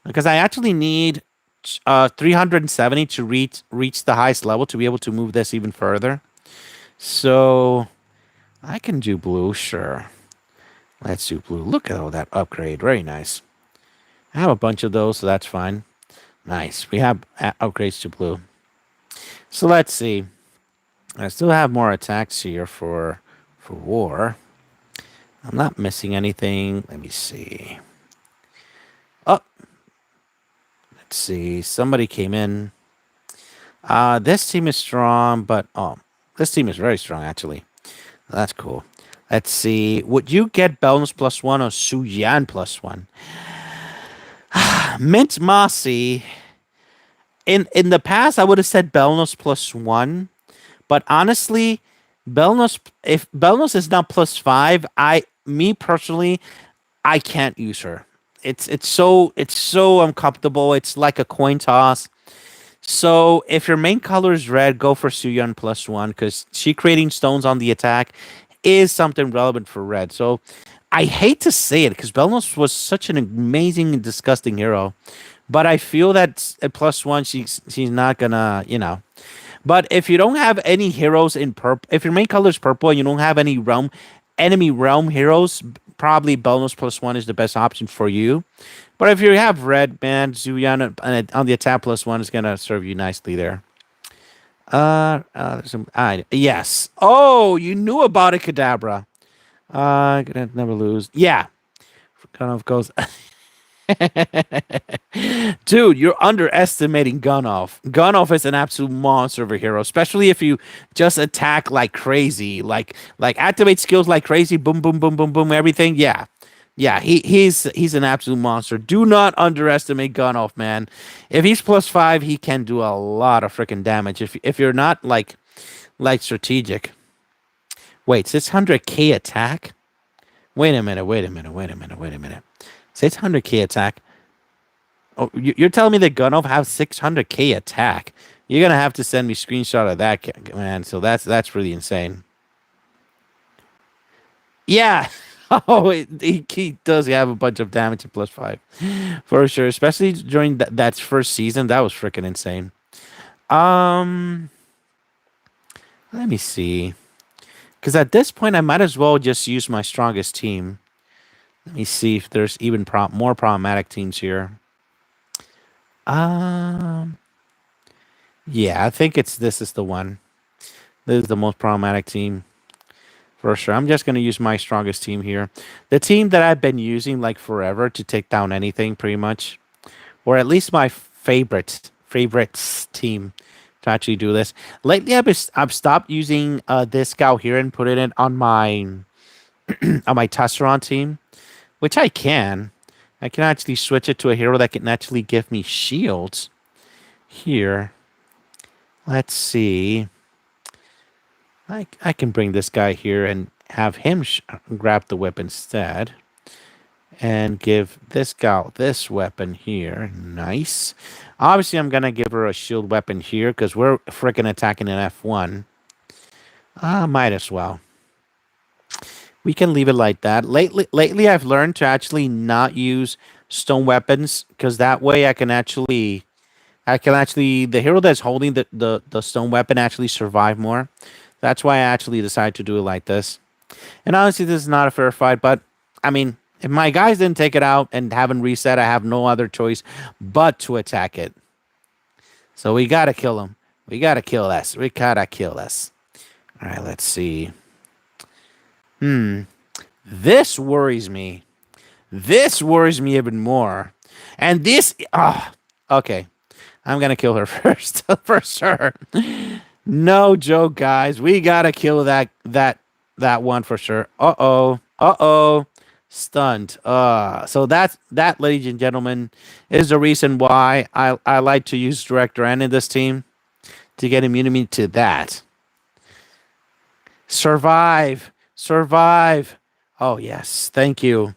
because I actually need 370 to reach the highest level to be able to move this even further. So I can do blue, sure. Let's do blue. Look at all that upgrade. Very nice. I have a bunch of those, so that's fine. Nice. We have upgrades to blue. So let's see. I still have more attacks here for war. I'm not missing anything. Let me see. Oh, let's see. Somebody came in. This team is strong, but This team is very strong, actually. That's cool. Let's see. Would you get Belnos plus one or Su Yan plus one? Mint Mossy. In the past, I would have said Belnos plus one, but honestly, Belnos if Belnos is not plus five, me personally, I can't use her. It's so uncomfortable. It's like a coin toss. So if your main color is red, go for Suyun plus one because she creating stones on the attack is something relevant for red. So I hate to say it because Belnos was such an amazing and disgusting hero, but I feel that at plus one she's not gonna But if you don't have any heroes in purple, if your main color is purple and you don't have any enemy realm heroes, probably Belnos plus one is the best option for you. But if you have red, man, Zuyan on the attack plus one is gonna serve you nicely there. Yes. Oh, you knew about it, Kadabra. Gonna never lose. Yeah, kind of goes. Dude, you're underestimating Gunoff. Gunoff is an absolute monster of a hero, especially if you just attack like crazy, like activate skills like crazy, boom, boom, boom, boom, boom, everything. Yeah, yeah, he's an absolute monster. Do not underestimate Gunoff, man. If he's plus five, he can do a lot of freaking damage. If you're not like strategic. Wait, 600k attack? Wait a minute, wait a minute, wait a minute, wait a minute. 600k attack. Oh, you're telling me that Gunov has 600k attack? You're gonna have to send me screenshot of that, man. So that's really insane. Yeah. Oh, he does have a bunch of damage at plus five, for sure. Especially during that first season, that was freaking insane. Um, Let me see. Because at this point, I might as well just use my strongest team. Let me see if there's even more problematic teams here. Um, yeah, I think this is the one. This is the most problematic team for sure. I'm just gonna use my strongest team here, the team that I've been using like forever to take down anything, pretty much, or at least my favorites team to actually do this. Lately, I've stopped using this scout here and putting it on my on my Tesseron team, which I can. I can actually switch it to a hero that can actually give me shields. Here, let's see. I can bring this guy here and have him grab the whip instead. And give this gal this weapon here. Nice. Obviously, I'm going to give her a shield weapon here because we're freaking attacking an F1. Might as well. We can leave it like that. Lately, I've learned to actually not use stone weapons because that way I can actually the hero that's holding the stone weapon actually survive more. That's why I actually decided to do it like this. And honestly, this is not a fair fight, but I mean, if my guys didn't take it out and haven't reset, I have no other choice but to attack it. So we gotta kill him. We gotta kill this. We gotta kill this. All right, let's see. Hmm. This worries me. This worries me even more. And this. Ah. Okay. I'm gonna kill her first, for sure. No joke, guys. We gotta kill that one for sure. Uh oh. Uh oh. Stunned. So that, ladies and gentlemen, is the reason why I like to use Director N in this team to get immunity to that. Survive. Survive. Oh yes. Thank you.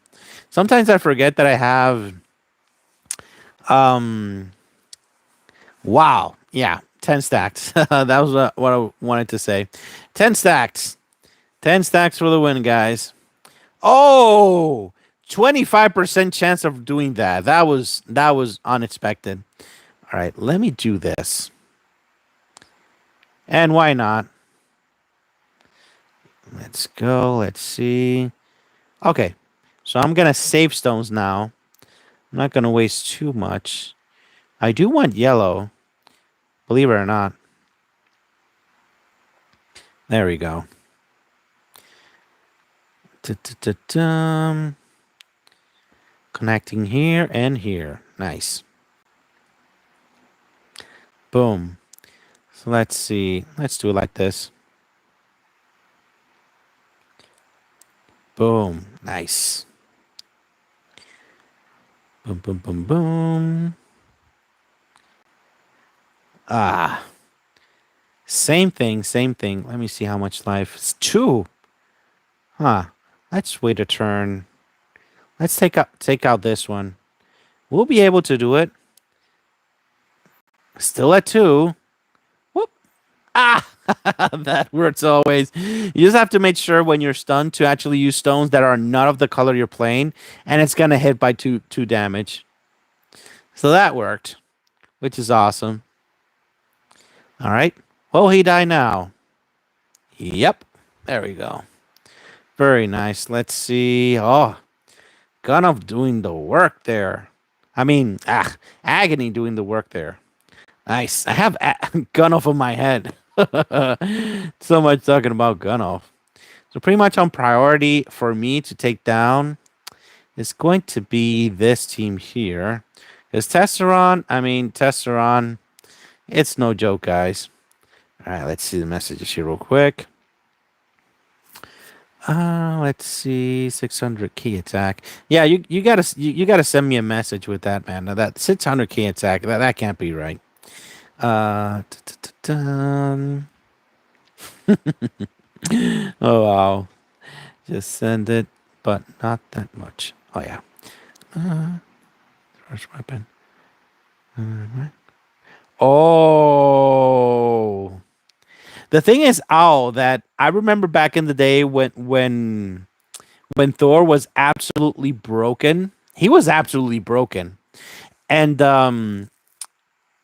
Sometimes I forget that I have um wow. Yeah. 10 stacks. That was what I wanted to say. 10 stacks. 10 stacks for the win, guys. Oh, 25% chance of doing that. That was unexpected. All right, let me do this. And why not? Let's go. Let's see. Okay. So I'm going to save stones now. I'm not going to waste too much. I do want yellow. Believe it or not. There we go. Connecting here and here. Nice. Boom. So let's see. Let's do it like this. Boom. Nice. Boom, boom, boom, boom. Ah, same thing, same thing. Let me see how much life. It's two. Huh. Let's wait a turn. Let's take out this one. We'll be able to do it. Still at two. Whoop. Ah, that works always. You just have to make sure when you're stunned to actually use stones that are not of the color you're playing, and it's gonna hit by two damage. So that worked, which is awesome. All right. Will he die now? Yep. There we go. Very nice. Let's see. Oh, Gun of doing the work there. I mean, Agony doing the work there. Nice. I have Gun off of my head. So much talking about Gun off. So pretty much on priority for me to take down is going to be this team here. Because Tesseron, it's no joke, guys. All right, let's see the messages here real quick. Let's see, 600 key attack. Yeah, you gotta send me a message with that, man. Now that 600 key attack, that can't be right. Dun. Oh wow, just send it, but not that much. Oh yeah, first weapon. Oh, the thing is, that I remember back in the day when Thor was absolutely broken. He was absolutely broken, and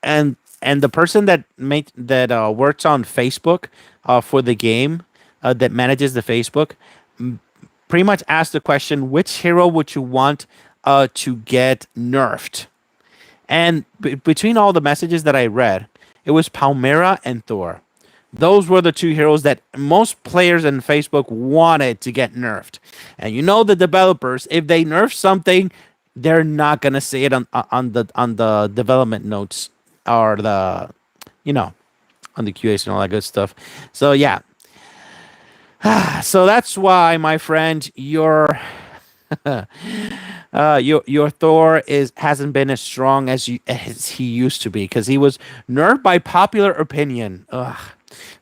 and the person that works on Facebook for the game that manages the Facebook pretty much asked the question, which hero would you want to get nerfed? And between all the messages that I read, it was Palmera and Thor. Those were the two heroes that most players in Facebook wanted to get nerfed. And you know the developers, if they nerf something, they're not gonna say it on the development notes or the you know on the QAs and all that good stuff. So yeah, so that's why, my friend, your Thor is hasn't been as strong as he used to be because he was nerfed by popular opinion. Ugh.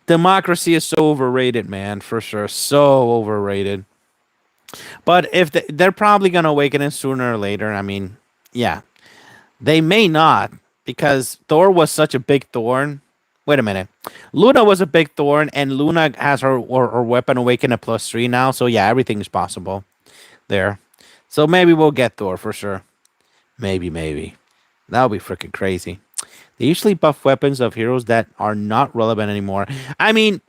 Democracy is so overrated, man, for sure. So overrated. But if they're probably gonna awaken it sooner or later. I mean, yeah, they may not because Thor was such a big thorn. Wait a minute. Luna was a big thorn, and Luna has her weapon awaken at +3 now. So yeah, everything's possible there. So maybe we'll get Thor for sure. Maybe. That'll be freaking crazy. They usually buff weapons of heroes that are not relevant anymore. I mean,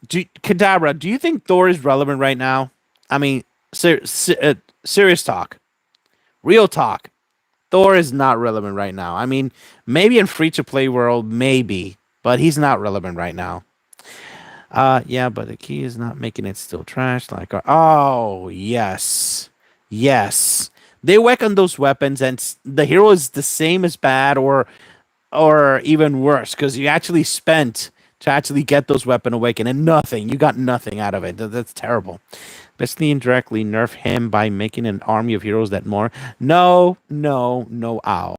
Kadabra, do you think Thor is relevant right now? I mean, serious talk, real talk. Thor is not relevant right now. I mean, maybe in free to play world, maybe, but he's not relevant right now. Yeah, but the key is not making it still trash. Like, oh yes, yes. They work on those weapons, and the hero is the same as bad, or even worse, because you actually spent to actually get those weapon awakened, and nothing. You got nothing out of it. That's terrible. Basically, indirectly nerf him by making an army of heroes that more. No, no, no, ow.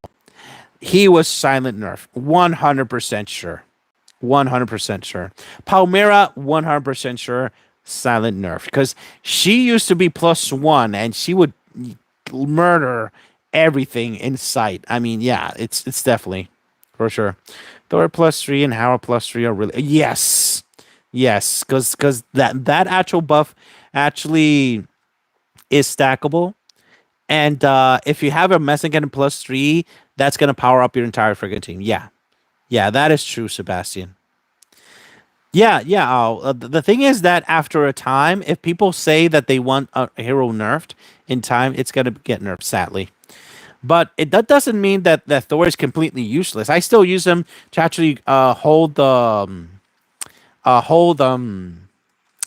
He was silent nerf. 100% sure. 100% sure. Palmera, 100% sure. Silent nerf. Because she used to be +1 and she would murder everything in sight. I mean, yeah, it's definitely for sure. Thor +3 and Howard +3 are really yes, because that actual buff actually is stackable, and if you have a Mexican +3, that's gonna power up your entire friggin' team. Yeah, that is true, Sebastian. Yeah. The thing is that after a time, if people say that they want a hero nerfed in time, it's gonna get nerfed, sadly. But that doesn't mean that Thor is completely useless. I still use him to actually hold the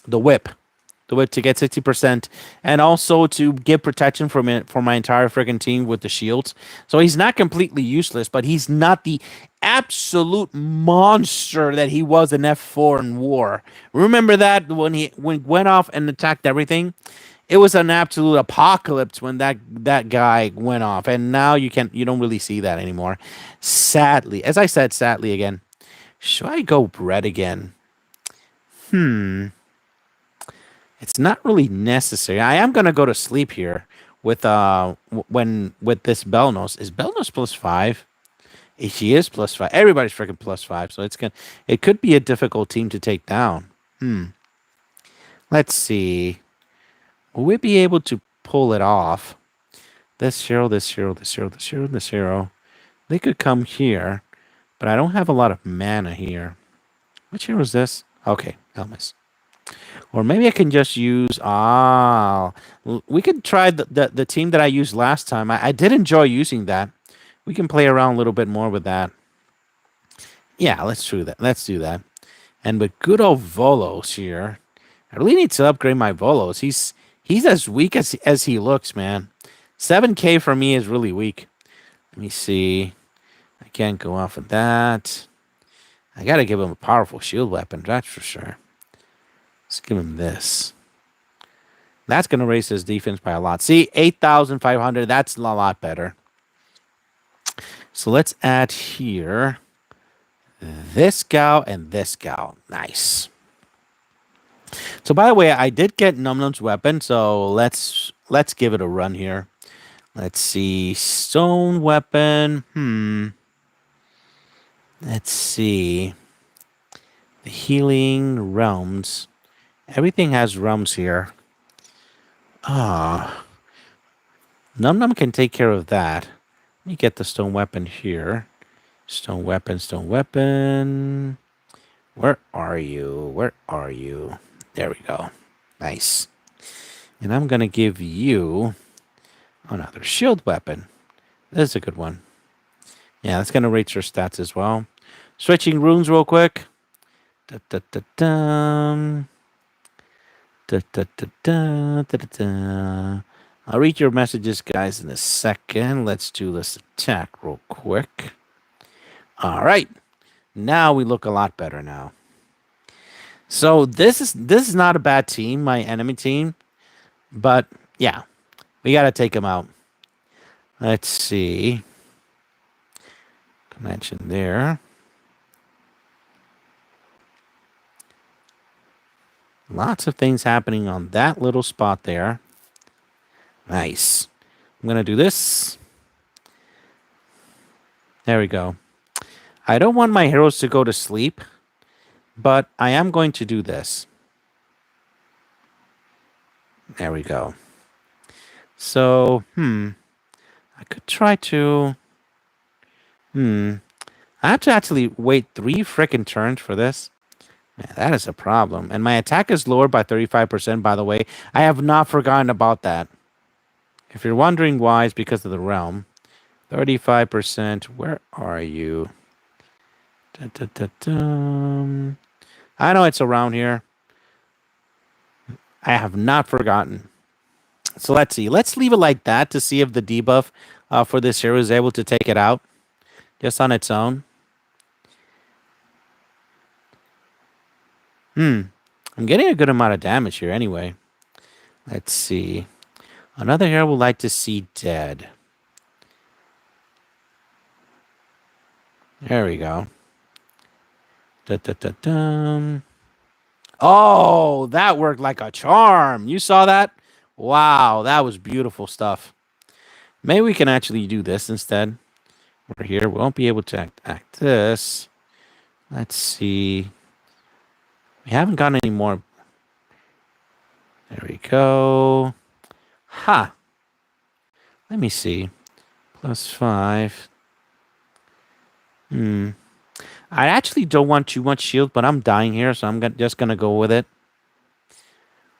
whip, to get 60%, and also to give protection from it for my entire freaking team with the shields. So he's not completely useless, but he's not the absolute monster that he was in F4 in War. Remember that when he went off and attacked everything. it was an absolute apocalypse when that guy went off, and now you don't really see that anymore. Sadly, as I said, sadly again. Should I go bread again? Hmm. It's not really necessary. I am gonna go to sleep here with when with this Belnos. Is Belnos +5? She is +5. Everybody's freaking +5. So it could be a difficult team to take down. Hmm. Let's see. Will we be able to pull it off? This hero, this hero, this hero, this hero, this hero. They could come here, but I don't have a lot of mana here. Which hero is this? Okay, Elmas. Or maybe I can just use we could try the team that I used last time. I did enjoy using that. We can play around a little bit more with that. Yeah, let's do that. Let's do that. And with good old Volos here, I really need to upgrade my Volos. He's as weak as he looks, man. 7K for me is really weak. Let me see. I can't go off of that. I gotta give him a powerful shield weapon, that's for sure. Let's give him this. That's gonna raise his defense by a lot. See, 8,500. That's a lot better. So let's add here this gal and this gal. Nice. So by the way, I did get Num Num's weapon, so let's give it a run here. Let's see. Stone weapon. Let's see. The healing realms. Everything has realms here. Num Num can take care of that. Let me get the stone weapon here. Stone weapon, stone weapon. Where are you? Where are you? There we go. Nice. And I'm going to give you another shield weapon. This is a good one. Yeah, that's going to raise your stats as well. Switching runes real quick. Da, da, da, da. Da, da, da, da, da, da, da. I'll read your messages, guys, in a second. Let's do this attack real quick. All right. Now we look a lot better now. So this is not a bad team, my enemy team. But, yeah. We got to take them out. Let's see. Connection there. Lots of things happening on that little spot there. Nice. I'm going to do this. There we go. I don't want my heroes to go to sleep, but I am going to do this. There we go. So, I could try to... I have to actually wait 3 frickin' turns for this. Man, that is a problem. And my attack is lowered by 35%, by the way. I have not forgotten about that. If you're wondering why, it's because of the realm. 35%. Where are you? I know it's around here. I have not forgotten. So let's see. Let's leave it like that to see if the debuff for this hero is able to take it out. Just on its own. I'm getting a good amount of damage here anyway. Let's see. Another hero would like to see dead. There we go. Oh, that worked like a charm. You saw that? Wow, that was beautiful stuff. Maybe we can actually do this instead. We're here. We won't be able to act this. Let's see. We haven't gotten any more. There we go. Ha! Let me see. +5. I actually don't want too much shield, but I'm dying here, so I'm just going to go with it.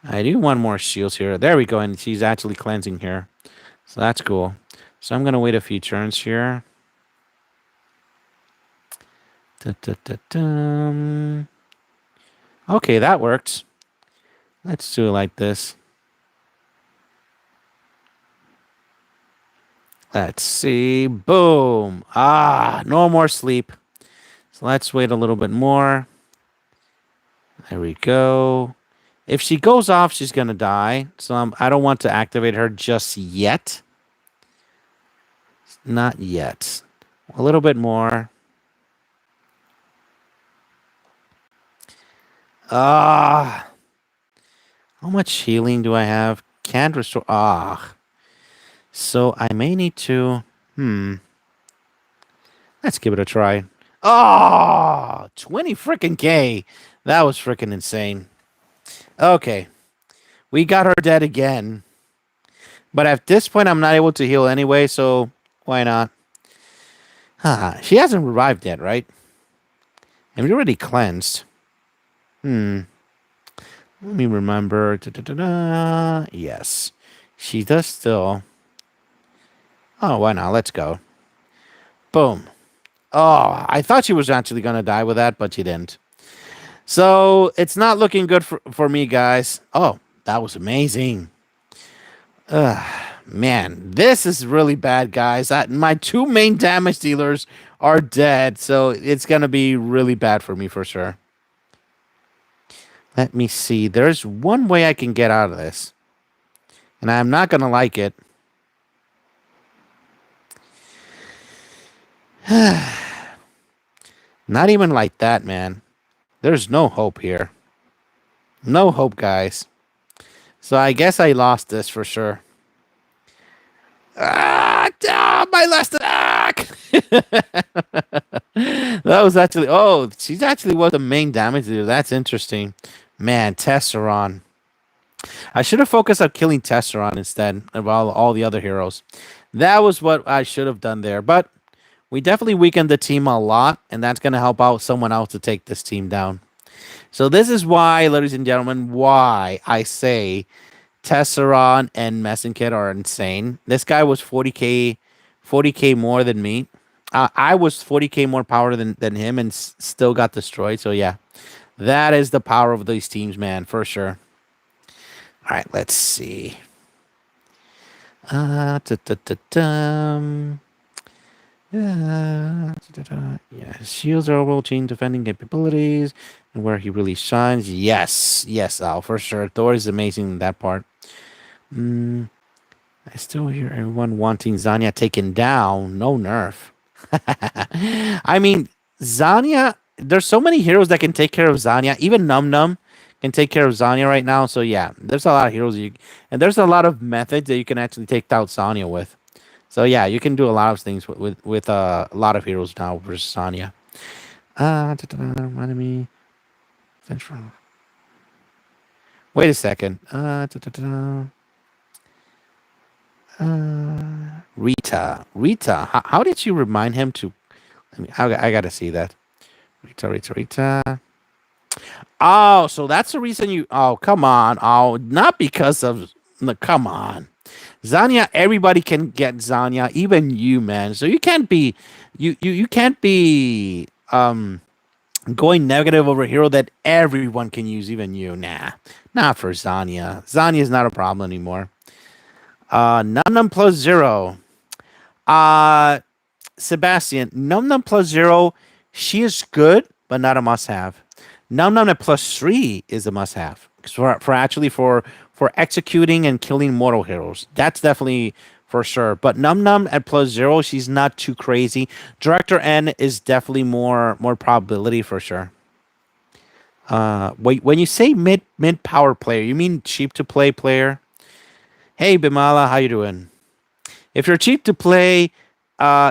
I do want more shields here. There we go, and she's actually cleansing here. So that's cool. So I'm going to wait a few turns here. Okay, that works. Let's do it like this. Let's see. Boom. No more sleep. So let's wait a little bit more. There we go. If she goes off, she's gonna die. So I don't want to activate her just yet. Not yet. A little bit more. Ah, how much healing do I have? Can't restore. Ah, so I may need to. Let's give it a try. Oh, 20 freaking K. That was freaking insane. Okay, we got her dead again. But at this point, I'm not able to heal anyway, so why not? She hasn't revived yet, right? And we already cleansed. Hmm. Let me remember. Da-da-da-da. Yes. She does still. Oh, why not? Let's go. Boom. Oh, I thought she was actually going to die with that, but she didn't. So it's not looking good for me, guys. Oh, that was amazing. Man, this is really bad, guys. My two main damage dealers are dead, so it's going to be really bad for me for sure. Let me see. There's one way I can get out of this, and I'm not going to like it. Not even like that, man. There's no hope here. No hope, guys. So I guess I lost this for sure. My last attack! That was actually. Oh, she's actually was the main damage dealer. That's interesting. Man, Tesseron. I should have focused on killing Tesseron instead of all the other heroes. That was what I should have done there. But we definitely weakened the team a lot, and that's going to help out someone else to take this team down. So this is why, ladies and gentlemen, why I say Tesseron and Messenkid are insane. This guy was 40k more than me. I was 40k more power than him and still got destroyed. So yeah, that is the power of these teams, man, for sure. All right, let's see. Uh, da, da, da, dum. Yeah, yeah. Shields are overall chain defending capabilities and where he really shines. Yes, yes, Al, for sure. Thor is amazing in that part. I still hear everyone wanting Zanya taken down. No nerf. I mean, Zanya, there's so many heroes that can take care of Zanya. Even Num Num can take care of Zanya right now. So yeah, there's a lot of heroes and there's a lot of methods that you can actually take out Zanya with. So yeah, you can do a lot of things with a lot of heroes now versus Zanya. Remind me. Central. Wait a second. Rita. How did you remind him to? I gotta see that. Rita. Oh, so that's the reason you. Oh, come on. Oh, not because of. No, come on. Zanya, everybody can get Zanya, even you, man. So you can't be. You can't be going negative over a hero that everyone can use, even you. Nah, not for Zanya. Zanya is not a problem anymore. Num Num plus 0. Uh, Sebastian, Num Num plus 0, she is good, but not a must have. Num Num at plus 3 is a must have. For executing and killing mortal heroes. That's definitely for sure. But Num Num at plus 0, she's not too crazy. Director N is definitely more probability for sure. Wait, when you say mid power player, you mean cheap to play player? Hey Bimala, how you doing? If you're cheap to play,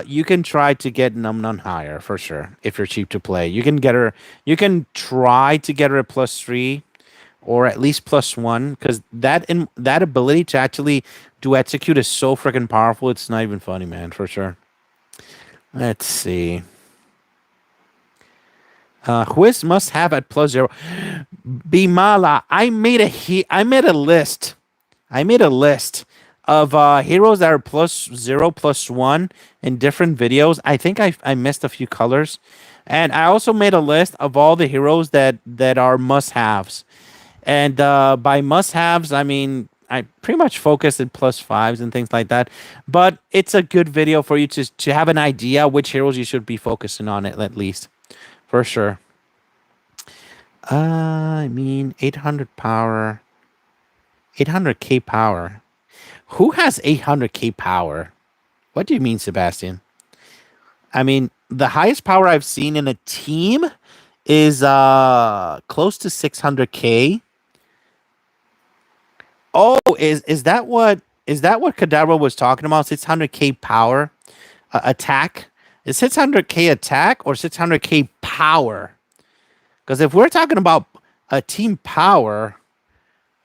you can try to get Num Num higher for sure. If you're cheap to play, you can get her. You can try to get her at plus 3, or at least plus 1, because that ability to actually do execute is so freaking powerful. It's not even funny, man. For sure. Let's see. Whiz must have at plus 0. Bimala, I made a list. I made a list of heroes that are plus 0, plus 1 in different videos. I think I missed a few colors. And I also made a list of all the heroes that are must-haves. And by must-haves, I mean, I pretty much focused at plus 5s and things like that. But it's a good video for you to have an idea which heroes you should be focusing on, at least. For sure. I mean, 800 power, 800k power. Who has 800k power? What do you mean, Sebastian? I mean, the highest power I've seen in a team is close to 600k. Oh, is that what Kadabra was talking about? 600k power attack? Is 600k attack or 600k power? Because if we're talking about a team power,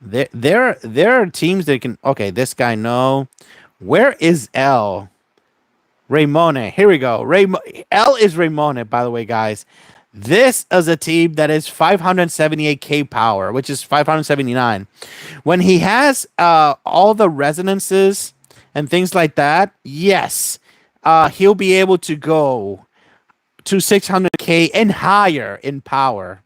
there are teams that can. Okay, this guy no. Where is L? Raymone. Here we go. L is Raymone, by the way, guys. This is a team that is 578k power, which is 579. When he has all the resonances and things like that, yes, he'll be able to go to 600k and higher in power.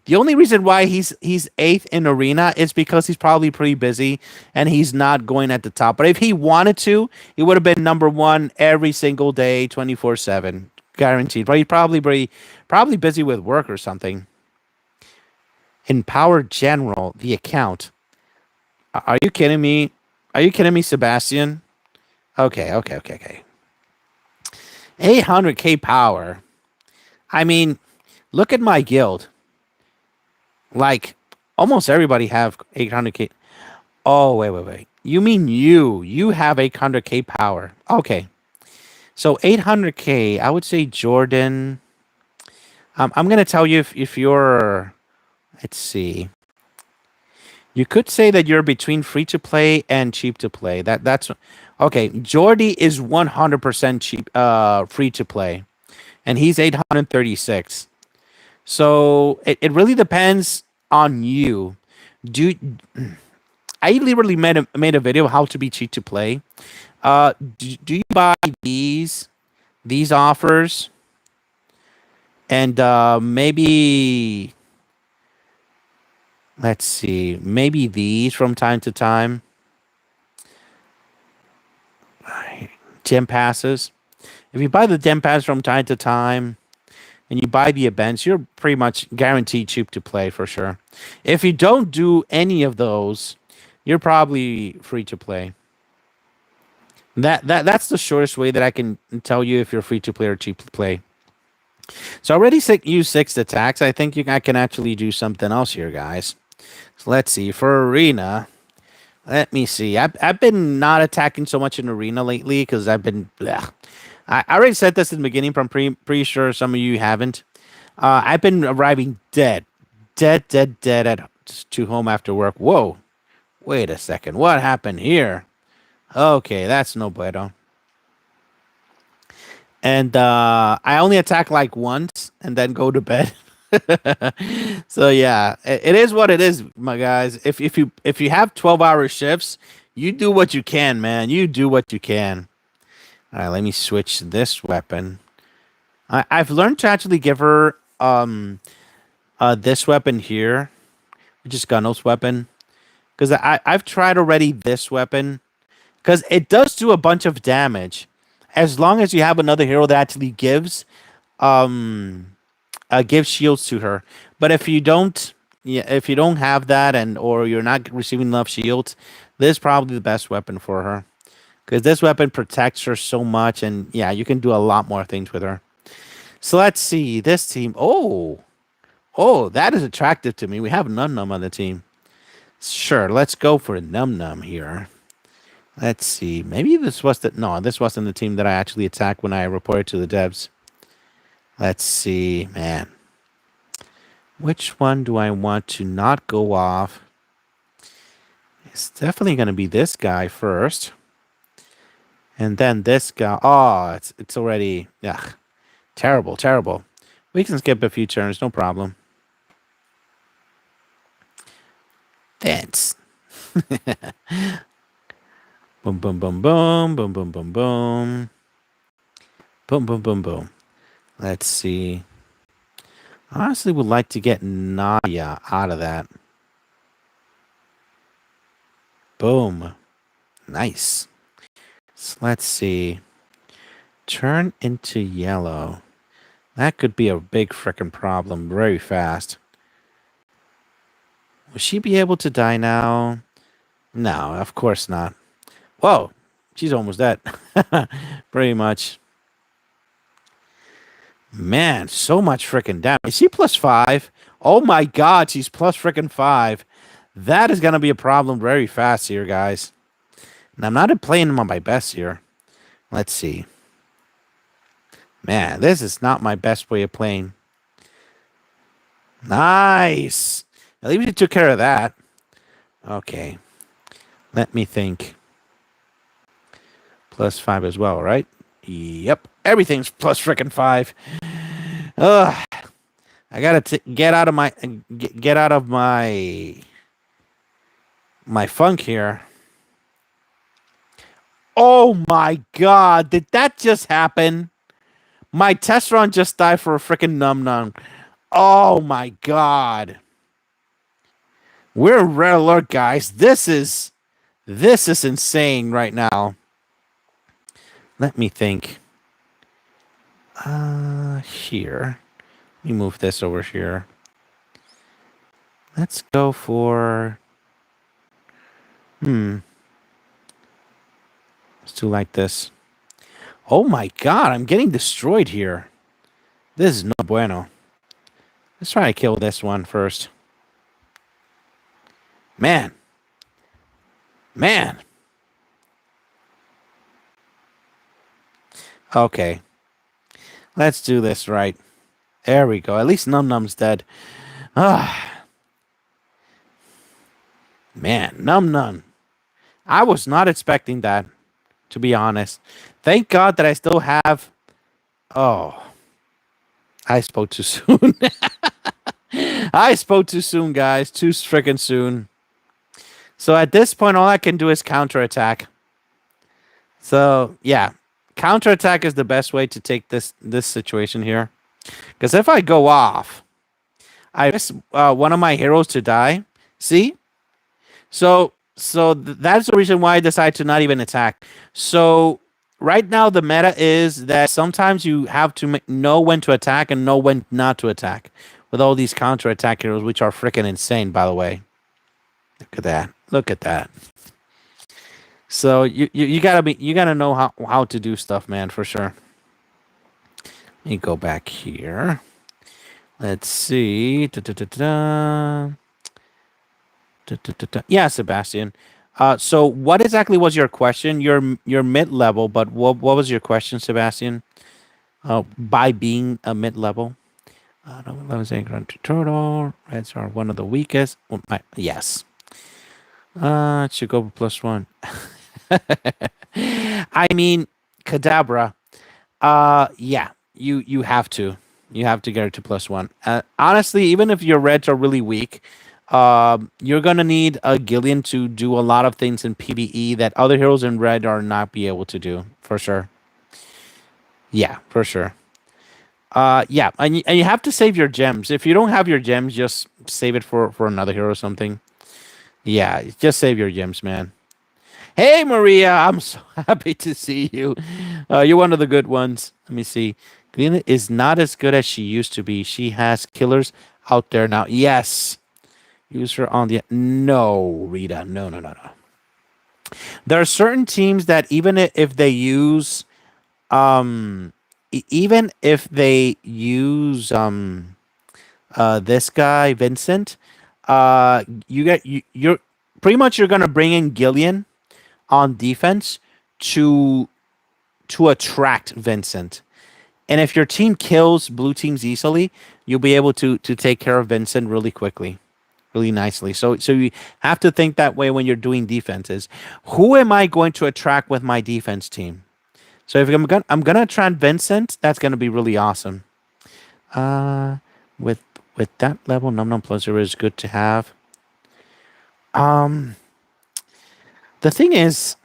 The only reason why he's eighth in arena is because he's probably pretty busy and he's not going at the top. But if he wanted to, he would have been number one every single day, 24/7, guaranteed. But he's probably busy with work or something. In Power General, the account. Are you kidding me? Are you kidding me, Sebastian? Okay, okay, okay, okay. 800k power. I mean, look at my guild. Like almost everybody have 800k. Oh, wait, wait, wait. You mean you have 800k power. Okay. So 800k, I would say Jordan. I'm going to tell you if you're let's see. You could say that you're between free to play and cheap to play. That's okay. Jordy is 100% cheap free to play and he's 836. So it really depends on you. Do I literally made a video how to be cheap to play. Do you buy these offers and maybe let's see, maybe these from time to time, gem passes. If you buy the gem pass from time to time and you buy the events, you're pretty much guaranteed cheap to play for sure. If you don't do any of those, you're probably free to play. That's the shortest way that I can tell you if you're free to play or cheap to play. So I already used six attacks. I think I can actually do something else here, guys. So let's see for arena. Let me see. I've been not attacking so much in arena lately because I've been. Bleh. I already said this in the beginning, but I'm pretty sure some of you haven't. I've been arriving dead at to home after work. Whoa, wait a second. What happened here? Okay, that's no bueno. And I only attack like once and then go to bed. So yeah, it is what it is, my guys. If you have 12-hour shifts, you do what you can, man. You do what you can. All right, let me switch this weapon. I've learned to actually give her this weapon here, which is Gunnel's weapon, because I've tried already this weapon because it does do a bunch of damage, as long as you have another hero that actually um gives shields to her. But if you don't, yeah, if you don't have that and or you're not receiving enough shields, this is probably the best weapon for her because this weapon protects her so much, and yeah, you can do a lot more things with her. So let's see this team. Oh, that is attractive to me. We have Num Num on the team. Sure, let's go for Num Num here. Let's see. Maybe this was the no. This wasn't the team that I actually attacked when I reported to the devs. Let's see, man. Which one do I want to not go off? It's definitely going to be this guy first. And then this guy. Oh, it's already. Yeah, terrible, terrible. We can skip a few turns, no problem. Dance. Boom, boom, boom, boom, boom, boom, boom, boom. Boom, boom, boom, boom. Let's see. I honestly would like to get Nadia out of that. Boom. Nice. So let's see. Turn into yellow. That could be a big freaking problem very fast. Will she be able to die now? No, of course not. Whoa, she's almost dead. Pretty much. Man, so much freaking damage. Is she plus 5? Oh my god, she's plus freaking 5. That is going to be a problem very fast here, guys. And I'm not playing them on my best here. Let's see. Man, this is not my best way of playing. Nice. At least you took care of that. Okay. Let me think. Plus 5 as well, right? Yep. Everything's plus freaking 5. Ugh. I gotta get out of my funk here. Oh my god! Did that just happen? My test run just died for a freaking num num. Oh my god! We're in red alert, guys. This is insane right now. Let me think. Here. Let me move this over here. Let's go for. Let's do like this. Oh my god, I'm getting destroyed here. This is no bueno. Let's try to kill this one first. Man. Man. Okay. Let's do this right. There we go. At least Num Num's dead. Ah. Man, Num Num. I was not expecting that, to be honest. Thank God that I still have... Oh. I spoke too soon. I spoke too soon, guys. Too freaking soon. So at this point, all I can do is counterattack. So, yeah. Counterattack is the best way to take this situation here. Because if I go off, I risk one of my heroes to die. See? So that's the reason why I decided to not even attack. So right now the meta is that sometimes you have to know when to attack and know when not to attack. With all these counterattack heroes, which are freaking insane, by the way. Look at that. Look at that. So you gotta know how to do stuff, man, for sure. Let me go back here. Let's see. Yeah, Sebastian. So what exactly was your question? You're mid level, but what was your question, Sebastian? By being a mid level. No, I was saying turtle. Reds are one of the weakest. Yes. It should go plus 1. I mean, Kadabra. Yeah, you have to. You have to get it to plus 1. Honestly, even if your reds are really weak, you're gonna need a Gillian to do a lot of things in PvE that other heroes in red are not be able to do, for sure. Yeah, for sure. Yeah, and you have to save your gems. If you don't have your gems, just save it for another hero or something. Yeah, just save your gems, man. Hey, Maria, I'm so happy to see you. You're one of the good ones. Let me see. Glenna is not as good as she used to be. She has killers out there now. Yes. Use her on the... No, Rita. No, no, no, no. There are certain teams that even if they use... even if they use this guy, Vincent, you're pretty much you're going to bring in Gillian on defense to attract Vincent. And if your team kills blue teams easily, you'll be able to take care of Vincent really quickly, really nicely. So you have to think that way when you're doing defenses. Who am I going to attract with my defense team? So if I'm gonna attract Vincent, that's gonna be really awesome. With that level, Num Num plus 0 is good to have. The thing is,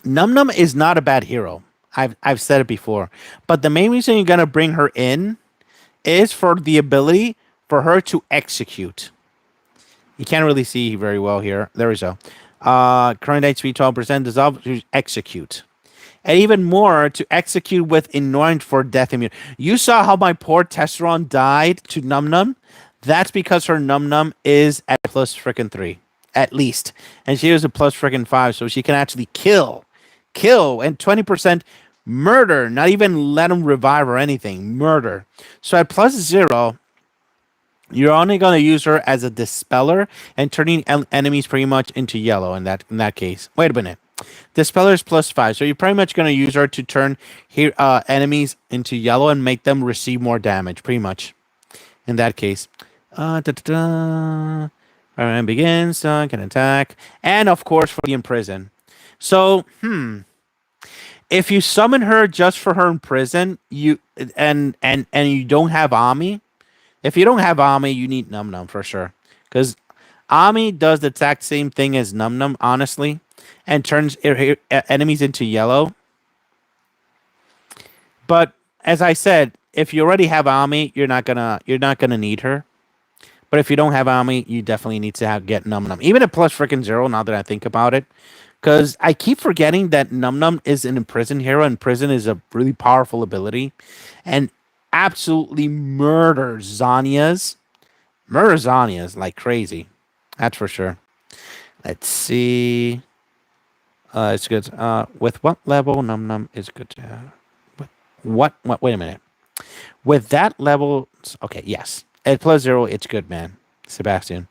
Num Num is not a bad hero. I've said it before, but the main reason you're gonna bring her in is for the ability for her to execute. You can't really see very well here. There we go. Current HP 12%, dissolve to execute. And even more, to execute with Ignorant for death immune. You saw how my poor Tesseron died to Num Num? That's because her num num is at plus freaking 3, at least. And she is a plus freaking 5, so she can actually kill, and 20% murder, not even let him revive or anything. Murder. So at plus 0, you're only going to use her as a dispeller and turning enemies pretty much into yellow in that case. Wait a minute. Dispeller is plus 5, so you're pretty much going to use her to turn enemies into yellow and make them receive more damage, pretty much. In that case. And begins, can attack. And of course, for the imprison. So, if you summon her just for her imprison, and you don't have Ami, if you don't have Ami, you need Num Num for sure. Because Ami does the exact same thing as Num Num, honestly, and turns enemies into yellow. But as I said, if you already have Ami, you're not gonna need her. But if you don't have Ami, you definitely need to get Num Num. Even at plus freaking 0, now that I think about it. Because I keep forgetting that Num Num is an Imprison hero, and Prison is a really powerful ability. And absolutely Murders Zanya's like crazy. That's for sure. Let's see. It's good. With what level Num Num is good to have? What? Wait a minute. With that level, okay, yes. At plus 0, it's good, man. Sebastian.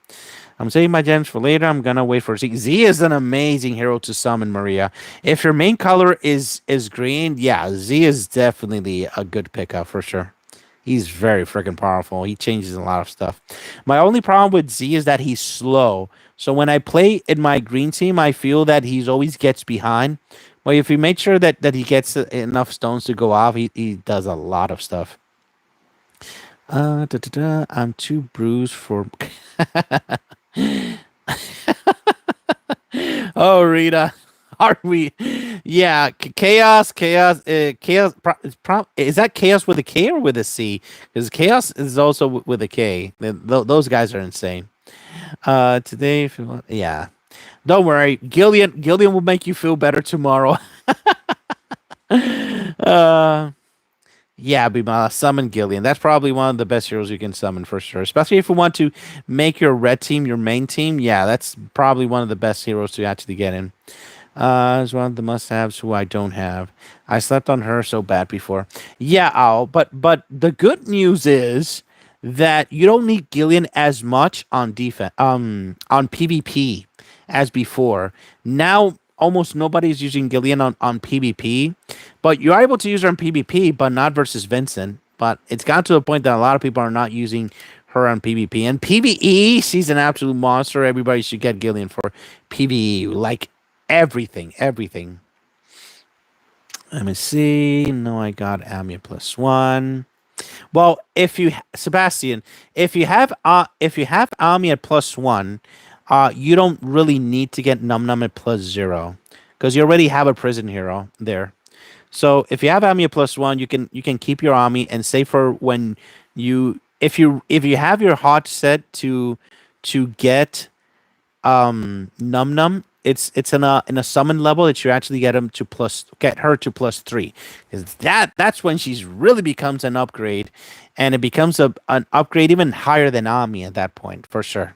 I'm saving my gems for later. I'm gonna wait for Z. Z is an amazing hero to summon, Maria. If your main color is green, yeah, Z is definitely a good pickup for sure. He's very freaking powerful. He changes a lot of stuff. My only problem with Z is that he's slow. So when I play in my green team, I feel that he's always gets behind. But if you make sure that he gets enough stones to go off, he does a lot of stuff. I'm too bruised for. Oh, Rita, are we? Yeah, chaos. Is that chaos with a K or with a C? Because chaos is also with a K. Those guys are insane. Today, if you want, yeah. Don't worry, Gillian will make you feel better tomorrow. uh, Yeah, Bimala, summon Gillian. That's probably one of the best heroes you can summon for sure. Especially if you want to make your red team your main team. Yeah, that's probably one of the best heroes to actually get in. Is one of the must-haves who I don't have. I slept on her so bad before. Yeah, Al, but the good news is that you don't need Gillian as much on defense on PvP as before. Now almost nobody's using Gillian on PvP, but you're able to use her on PvP, but not versus Vincent. But it's gotten to a point that a lot of people are not using her on PvP. And PvE, she's an absolute monster. Everybody should get Gillian for PvE. Like everything. Let me see. No, I got Amia +1. Well, if you Sebastian, if you have Ami at +1, you don't really need to get Num Num at +0 because you already have a prison hero there. So if you have Ami at +1, you can keep your Ami and save for when if you have your hot set to get Num Num, it's in a summon level that you actually get her to +3. Is that's when she's really becomes an upgrade, and it becomes an upgrade even higher than Ami at that point for sure.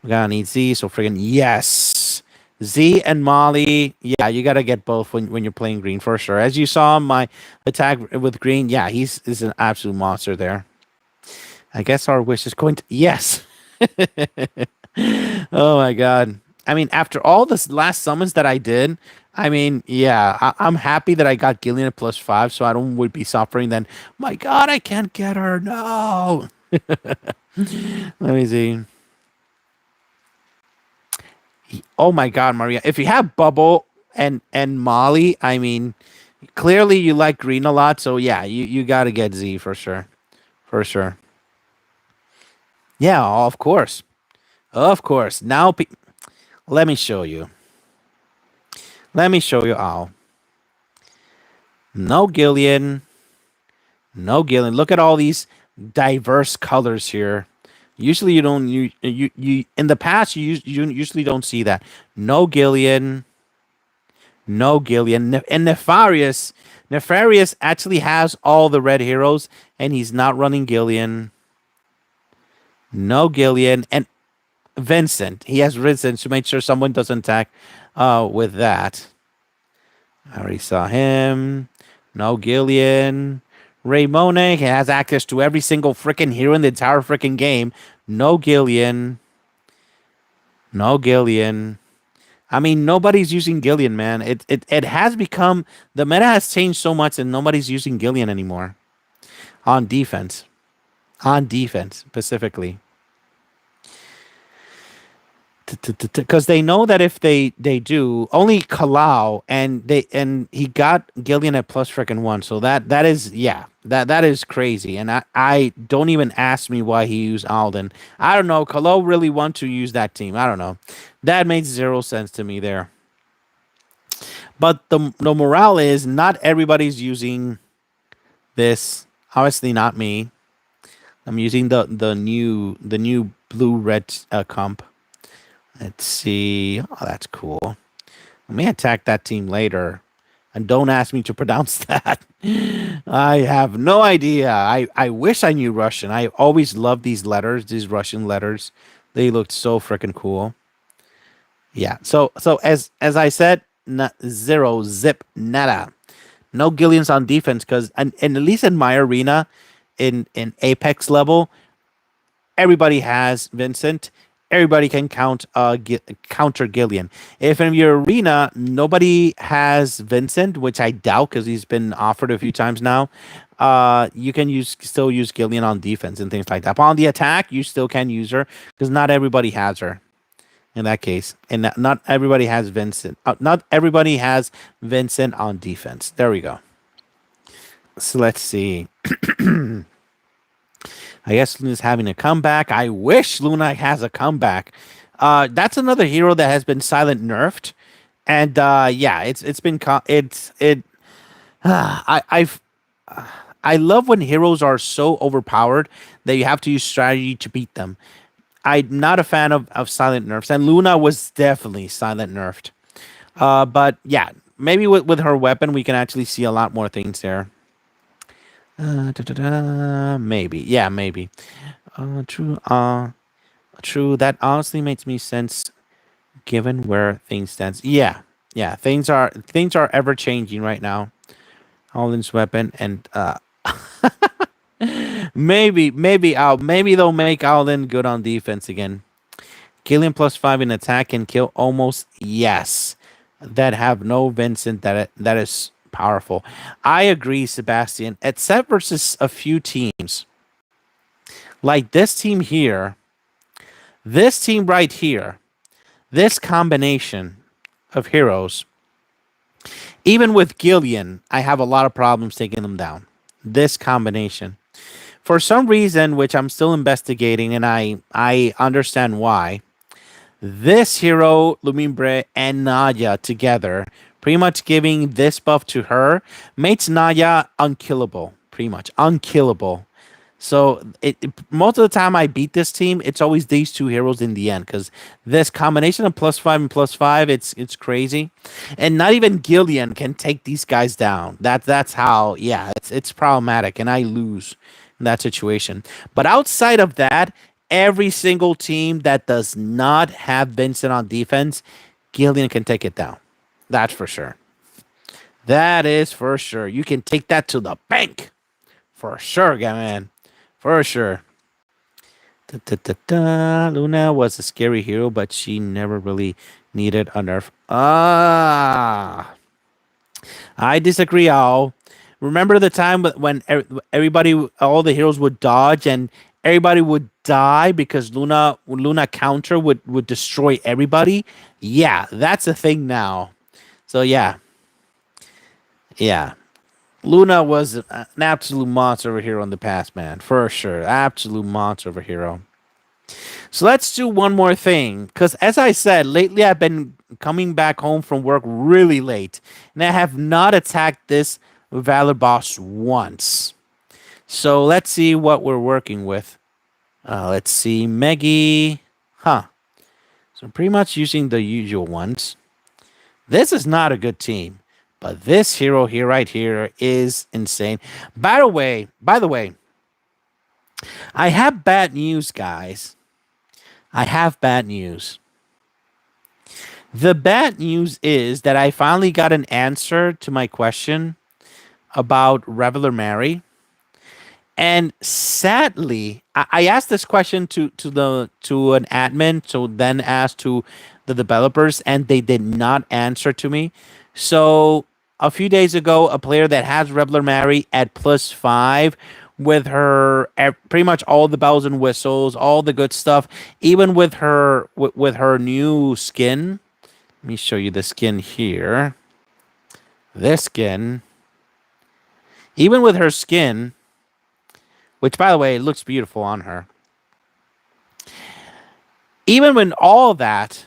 We gotta need Z, so friggin' yes. Z and Molly, yeah, you gotta get both when you're playing green for sure. As you saw my attack with green, yeah, he's is an absolute monster there. I guess our wish is going to yes. Oh my god. I mean, after all this last summons that I did, I mean, yeah, I'm happy that I got Gillian at +5, so I don't would be suffering. Then, my God, I can't get her. No. Let me see. Oh my God, Maria, if you have Bubble and Molly, I mean, clearly you like green a lot, so yeah, you got to get Z for sure, for sure. Yeah, of course, of course. Now, let me show you. Let me show you all. No Gillian. No Gillian. Look at all these diverse colors here. Usually you don't you in the past you usually don't see that. No Gillian. No Gillian. And Nefarious actually has all the red heroes and he's not running Gillian. No Gillian. And Vincent. He has Vincent to make sure someone doesn't attack with that. I already saw him. No Gillian. Raymone, he has access to every single freaking hero in the entire freaking game. No Gillian. No Gillian. I mean, nobody's using Gillian, man. It has become the meta has changed so much, and nobody's using Gillian anymore on defense. On defense specifically, because they know that if they do only Kalau and he got Gillian at plus freaking one, so that is yeah that is crazy, and I don't even ask me why he used Alden. I don't know. Kalau really want to use that team. I don't know. That made zero sense to me there. But the morale is not everybody's using this. Obviously, not me. I'm using the new blue red comp. Let's see. Oh, that's cool. I may attack that team later. And don't ask me to pronounce that. I have no idea. I wish I knew Russian. I always loved these letters, these Russian letters. They looked so freaking cool. Yeah. So as I said, zero zip nada. No Gillians on defense because and at least in my arena, in Apex level, everybody has Vincent. Everybody can counter Gillian. If in your arena nobody has Vincent, which I doubt because he's been offered a few times now, you can still use Gillian on defense and things like that. But on the attack, you still can use her because not everybody has her in that case, and not everybody has Vincent. Not everybody has Vincent on defense. There we go. So let's see. I guess Luna's having a comeback. I wish Luna has a comeback. That's another hero that has been silent nerfed, and yeah, it's been it's it. I've I love when heroes are so overpowered that you have to use strategy to beat them. I'm not a fan of silent nerfs, and Luna was definitely silent nerfed. But yeah, maybe with her weapon we can actually see a lot more things there. Maybe, yeah, maybe. True. True. That honestly makes me sense given where things stand. Yeah, yeah. Things are ever changing right now. Holland's weapon and maybe they'll make Alden good on defense again. Killing plus five in attack and kill almost yes. That have no Vincent that is powerful. I agree, Sebastian. Except versus a few teams like this team here, this team right here, this combination of heroes. Even with Gillian, I have a lot of problems taking them down. This combination. For some reason, which I'm still investigating, and I understand why, this hero, Lumimbre, and Nadia together, pretty much giving this buff to her, makes Nadia unkillable. Pretty much unkillable. So most of the time I beat this team, it's always these two heroes in the end because this combination of plus five and plus five, it's crazy, and not even Gillian can take these guys down. That's how yeah, it's problematic, and I lose in that situation. But outside of that, every single team that does not have Vincent on defense, Gillian can take it down. That's for sure. That is for sure. You can take that to the bank for sure, man. For sure. Da, da, da, da. Luna was a scary hero, but she never really needed a nerf. Ah, I disagree. Al. Remember the time when everybody, all the heroes would dodge and everybody would die because Luna counter would destroy everybody. Yeah, that's a thing now. So yeah, yeah. Luna was an absolute monster over here on the past, man, for sure. Absolute monster over hero. So let's do one more thing, because as I said, lately I've been coming back home from work really late, and I have not attacked this Valor boss once. So let's see what we're working with. Let's see, Meggy, huh? So pretty much using the usual ones. This is not a good team. But this hero here, right here, is insane. By the way, I have bad news, guys. I have bad news. The bad news is that I finally got an answer to my question about Reveler Mary. And sadly, I asked this question to an admin, so then asked to the developers, and they did not answer to me. So a few days ago, a player that has Reveler Mary at +5 with her pretty much all the bells and whistles, all the good stuff, even with with her new skin. Let me show you the skin here. This skin, even with her skin, which by the way, looks beautiful on her. Even with all that,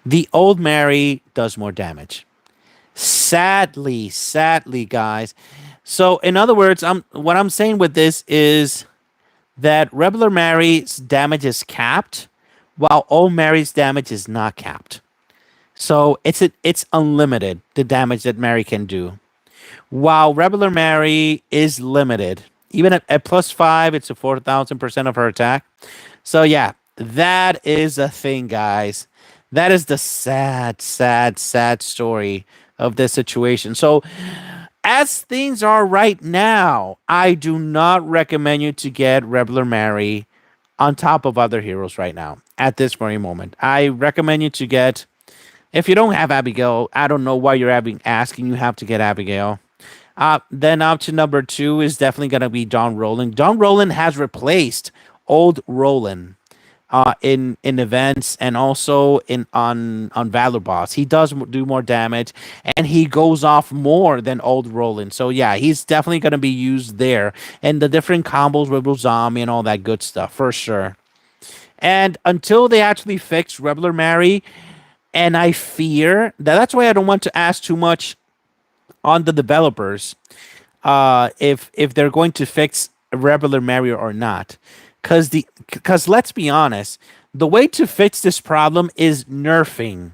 the old Mary does more damage. Sadly, guys. So, in other words, what I'm saying with this is that regular Mary's damage is capped, while old Mary's damage is not capped. So it's unlimited the damage that Mary can do. While regular Mary is limited, even at +5, it's a 4,000% of her attack. So yeah, that is a thing, guys. That is the sad story of this situation. So as things are right now, I do not recommend you to get Rebler Mary on top of other heroes right now at this very moment. I recommend you to get, if you don't have Abigail, I don't know why you're asking you have to get Abigail. Then option number two is definitely going to be Don Roland. Don Roland has replaced old Roland in events and also in on Valor Boss. He does do more damage and he goes off more than old Roland. So yeah, he's definitely going to be used there and the different combos with Rosami and all that good stuff for sure. And until they actually fix Rebler Mary, and I fear that's why I don't want to ask too much on the developers if they're going to fix regular Mario or not. Because let's be honest, the way to fix this problem is nerfing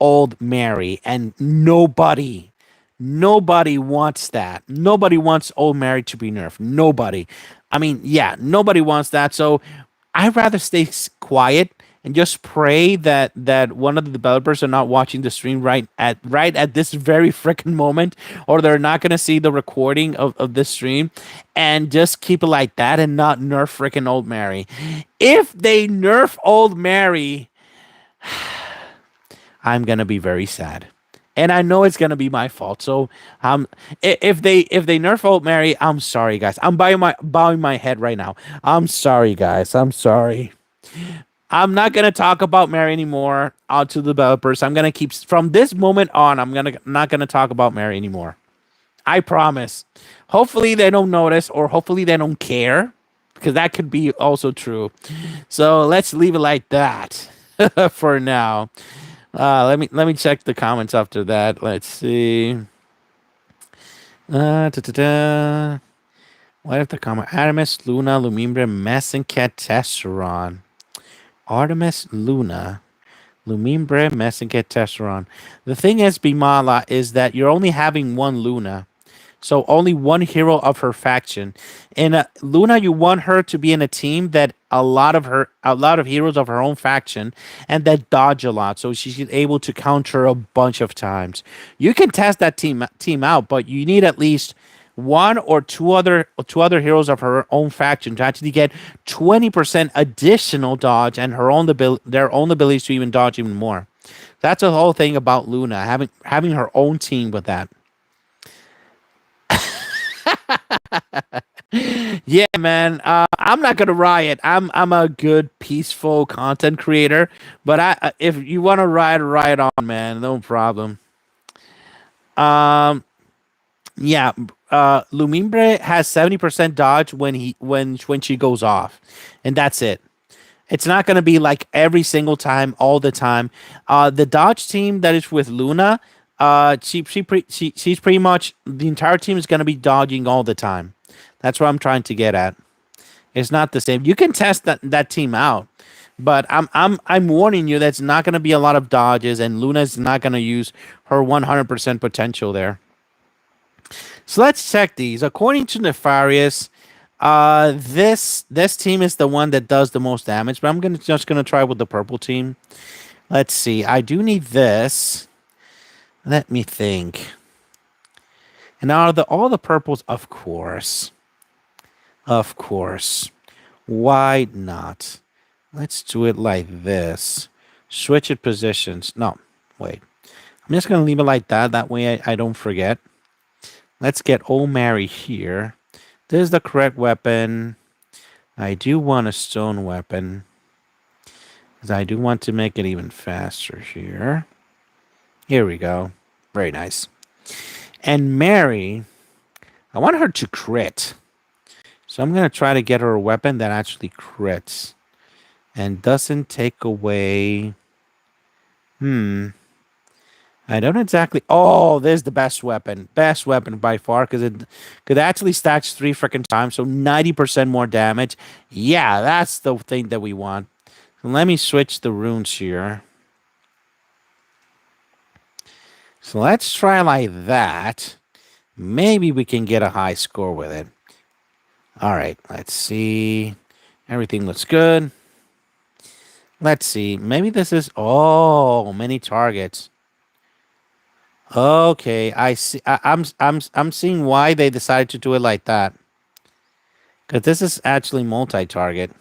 old Mary, and nobody wants that. Nobody wants old Mary to be nerfed. Nobody. I mean, yeah, nobody wants that. So I'd rather stay quiet and just pray that one of the developers are not watching the stream right at this very freaking moment, or they're not gonna see the recording of this stream, and just keep it like that and not nerf freaking old Mary. If they nerf old Mary, I'm gonna be very sad. And I know it's gonna be my fault. So if they nerf old Mary, I'm sorry guys. I'm bowing my head right now. I'm sorry guys. I'm sorry. I'm not gonna talk about Mary anymore to the developers. I'm gonna keep from this moment on. I'm gonna not gonna talk about Mary anymore. I promise. Hopefully they don't notice, or hopefully they don't care, because that could be also true. So let's leave it like that for now. Let me check the comments after that. Let's see. Da. What if the comment? Aramis, Luna, Lumimbre, Messenket, Tesseron. Artemis Luna, Lumimbre, Messenket, Tesseron. The thing is, Bimala, is that you're only having one Luna. So only one hero of her faction. And Luna, you want her to be in a team that a lot of heroes of her own faction, and that dodge a lot, so she's able to counter a bunch of times. You can test that team out, but you need at least one or two other heroes of her own faction to actually get 20% additional dodge and their own abilities to even dodge even more. That's the whole thing about Luna having her own team with that. Yeah, man. I'm not gonna riot. I'm a good, peaceful content creator. But if you want to riot on, man. No problem. Um, yeah. Lumimbre has 70% dodge when she goes off, and that's it. It's not going to be like every single time, all the time. The Dodge team that is with Luna, she's pretty much the entire team is going to be dodging all the time. That's what I'm trying to get at. It's not the same. You can test that team out, but I'm warning you that's not going to be a lot of dodges, and Luna's not going to use her 100% potential there. So let's check these. According to Nefarious, This team is the one that does the most damage, but I'm gonna try with the purple team. Let's see. I do need this. Let me think. And now the all the purples, of course. Of course. Why not? Let's do it like this. Switch it positions. No, wait. I'm just going to leave it like that. That way I don't forget. Let's get old Mary here. This is the correct weapon. I do want a stone weapon. Because I do want to make it even faster here. Here we go. Very nice. And Mary, I want her to crit. So I'm going to try to get her a weapon that actually crits. And doesn't take away... I don't exactly... Oh, there's the best weapon. Best weapon by far, because it could actually stacks 3 freaking times, so 90% more damage. Yeah, that's the thing that we want. So let me switch the runes here. So let's try like that. Maybe we can get a high score with it. All right, let's see. Everything looks good. Let's see. Maybe this is... Oh, many targets. Okay, I see. I'm seeing why they decided to do it like that. Because this is actually multi-target.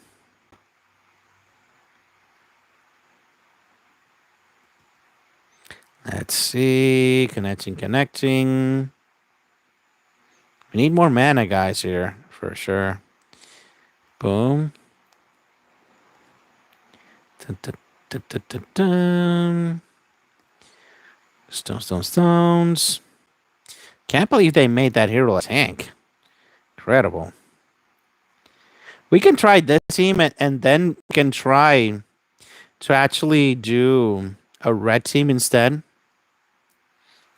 Let's see. Connecting. We need more mana, guys, here. For sure. Boom. Dun, dun, dun, dun, dun, dun. Stones. Can't believe they made that hero a tank. Incredible. We can try this team and then we can try to actually do a red team instead.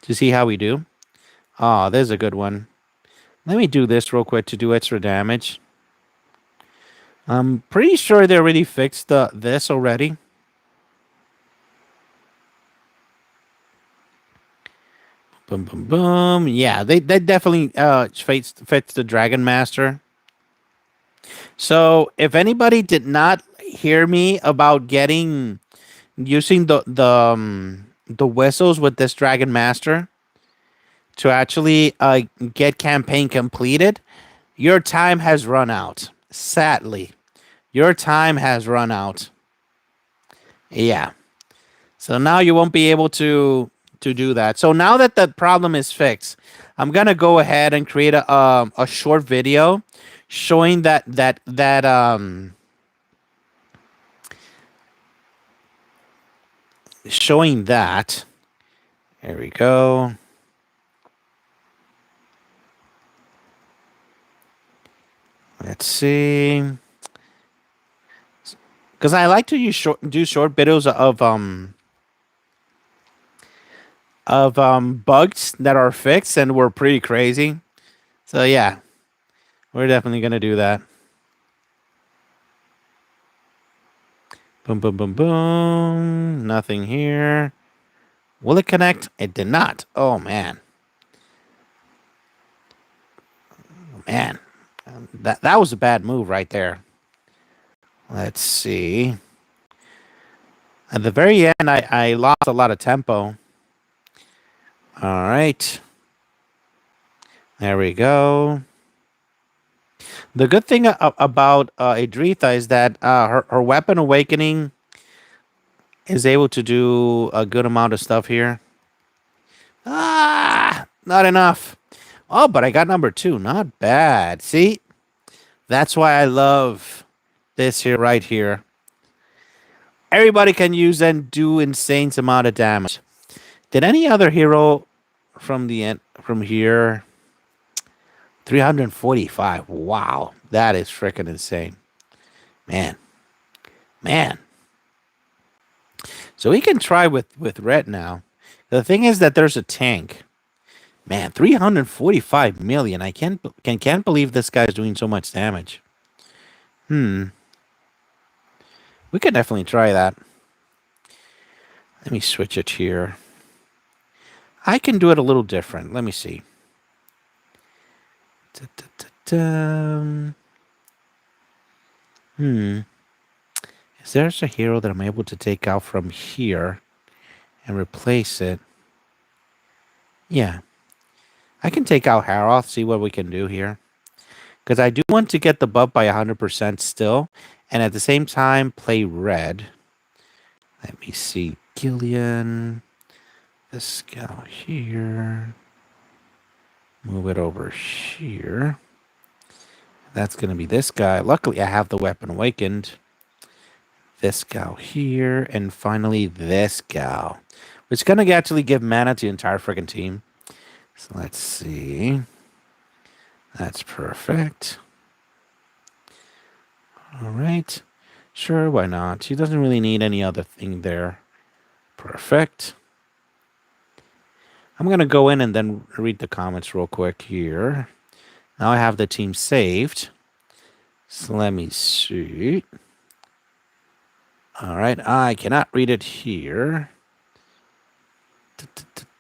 To see how we do. Oh, there's a good one. Let me do this real quick to do extra damage. I'm pretty sure they already fixed this already. Boom, boom, boom. Yeah, they definitely fits the Dragon Master. So if anybody did not hear me about using the whistles with this Dragon Master to actually get campaign completed, your time has run out. Sadly, your time has run out. Yeah. So now you won't be able to do that. So now that the problem is fixed, I'm gonna go ahead and create a short video showing that showing that. There we go. Let's see. Because I like to do short videos of bugs that are fixed and were pretty crazy. So yeah, we're definitely gonna do that. Boom, boom, boom, boom. Nothing here. Will it connect? It did not. Oh man. Man, that was a bad move right there. Let's see. At the very end, I lost a lot of tempo. All right. There we go. The good thing about Idritha is that her weapon awakening is able to do a good amount of stuff here. Ah, not enough. Oh, but I got number 2. Not bad. See? That's why I love this here right here. Everybody can use and do insane amount of damage. Did any other hero from the end from here? 345. Wow, that is freaking insane, man. So we can try with red now. The thing is that there's a tank. Man, 345 million. I can't believe this guy's doing so much damage. We could definitely try that. Let me switch it here. I can do it a little different. Let me see. Hmm. Is there a hero that I'm able to take out from here and replace it? Yeah. I can take out Haroth, see what we can do here. Because I do want to get the buff by 100% still. And at the same time, play red. Let me see. Gillian. This guy here. Move it over here. That's going to be this guy. Luckily, I have the weapon awakened. This gal here. And finally, this gal. Which is going to actually give mana to the entire freaking team. So let's see. That's perfect. All right. Sure, why not? She doesn't really need any other thing there. Perfect. I'm going to go in and then read the comments real quick here. Now I have the team saved. So let me see. All right. I cannot read it here.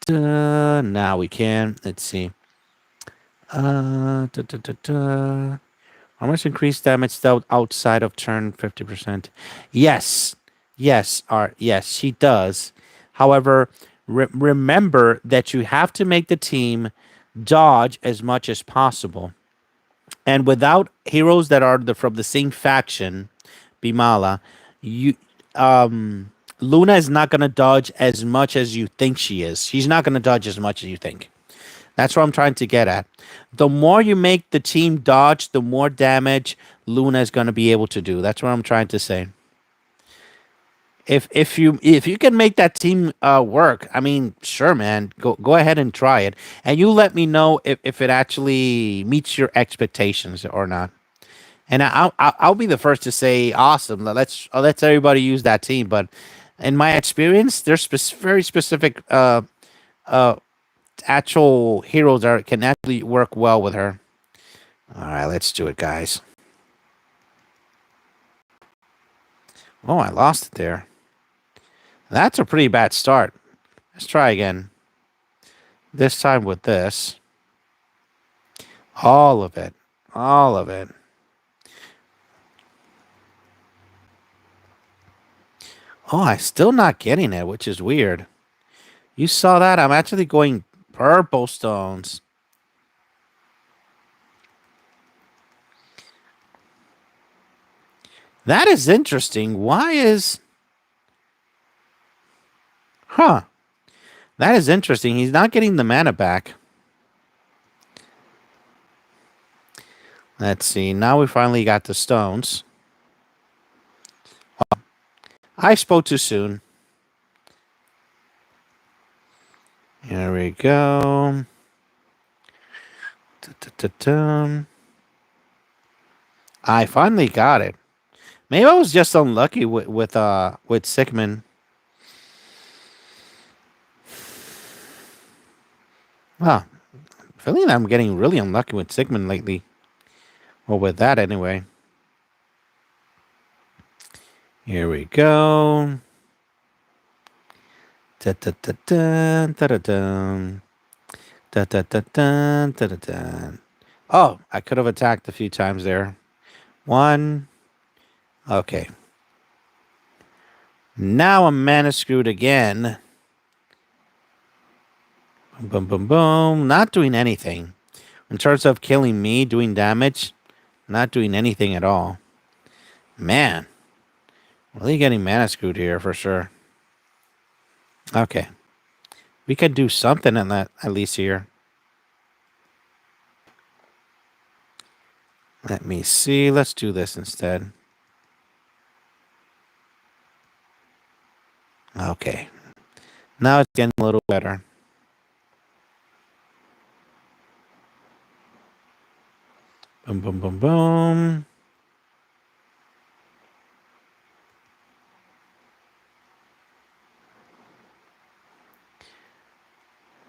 Now we can. Let's see. How much increased damage dealt outside of turn 50%? Yes. Yes, Art. Yes, she does. However, remember that you have to make the team dodge as much as possible. And without heroes that are from the same faction, Bimala, you Luna is not going to dodge as much as you think she is. She's not going to dodge as much as you think. That's what I'm trying to get at. The more you make the team dodge, the more damage Luna is going to be able to do. That's what I'm trying to say. If you can make that team work, I mean, sure, man, go ahead and try it, and you let me know if it actually meets your expectations or not. And I'll be the first to say, awesome. Let's everybody use that team. But in my experience, there's very specific uh actual heroes that can actually work well with her. All right, let's do it, guys. Oh, I lost it there. That's a pretty bad start. Let's try again. This time with this. All of it. All of it. Oh, I'm still not getting it, which is weird. You saw that? I'm actually going purple stones. That is interesting. Why is. Huh. That is interesting. He's not getting the mana back. Let's see. Now we finally got the stones. I spoke too soon. Here we go. Ta-ta-ta-tum. I finally got it. Maybe I was just unlucky with Sigmund. Huh. Feeling I'm getting really unlucky with Sigmund lately. Well, with that anyway. Here we go. Ta-ta-ta-dun, ta-da-dun. Ta-ta-ta-dun, ta-da-dun. Oh, I could have attacked a few times there. One. Okay. Now I'm mana screwed again. Boom, boom, boom, boom. Not doing anything. In terms of killing me, doing damage, not doing anything at all. Man. Really getting mana screwed here for sure. Okay. We could do something in that at least here. Let me see. Let's do this instead. Okay. Now it's getting a little better. Boom, boom, boom, boom.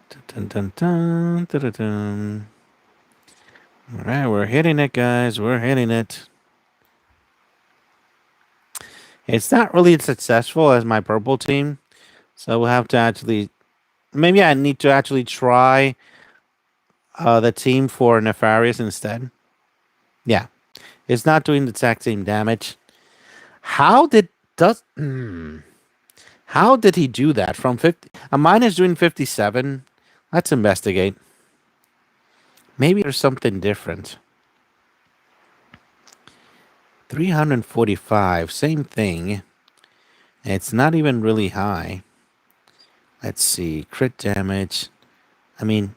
Dun, dun, dun, dun, dun, dun. All right, we're hitting it, guys. We're hitting it. It's not really as successful as my purple team, so we'll have to actually. Maybe I need to actually try the team for Nefarious instead. Yeah, It's not doing the exact same damage. How did does how did he do that from 50? Mine is doing 57. Let's investigate. Maybe there's something different. 345, same thing. It's not even really high. Let's see, crit damage. I mean,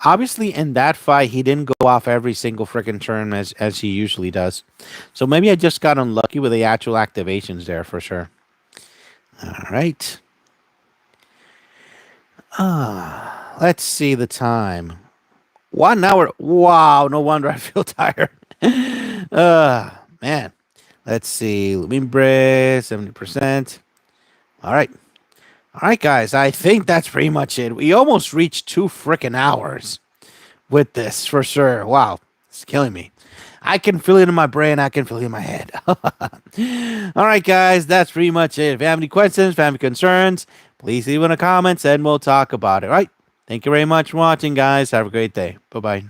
obviously in that fight he didn't go off every single freaking turn as he usually does. So maybe I just got unlucky with the actual activations there for sure. All right. Let's see the time. 1 hour. Wow, no wonder I feel tired. Man. Let's see. Lumimbre, 70%. All right. All right, guys. I think that's pretty much it. We almost reached 2 freaking hours with this for sure. Wow. It's killing me. I can feel it in my brain. I can feel it in my head. All right, guys. That's pretty much it. If you have any questions, if you have any concerns, please leave in the comments and we'll talk about it. All right. Thank you very much for watching, guys. Have a great day. Bye bye.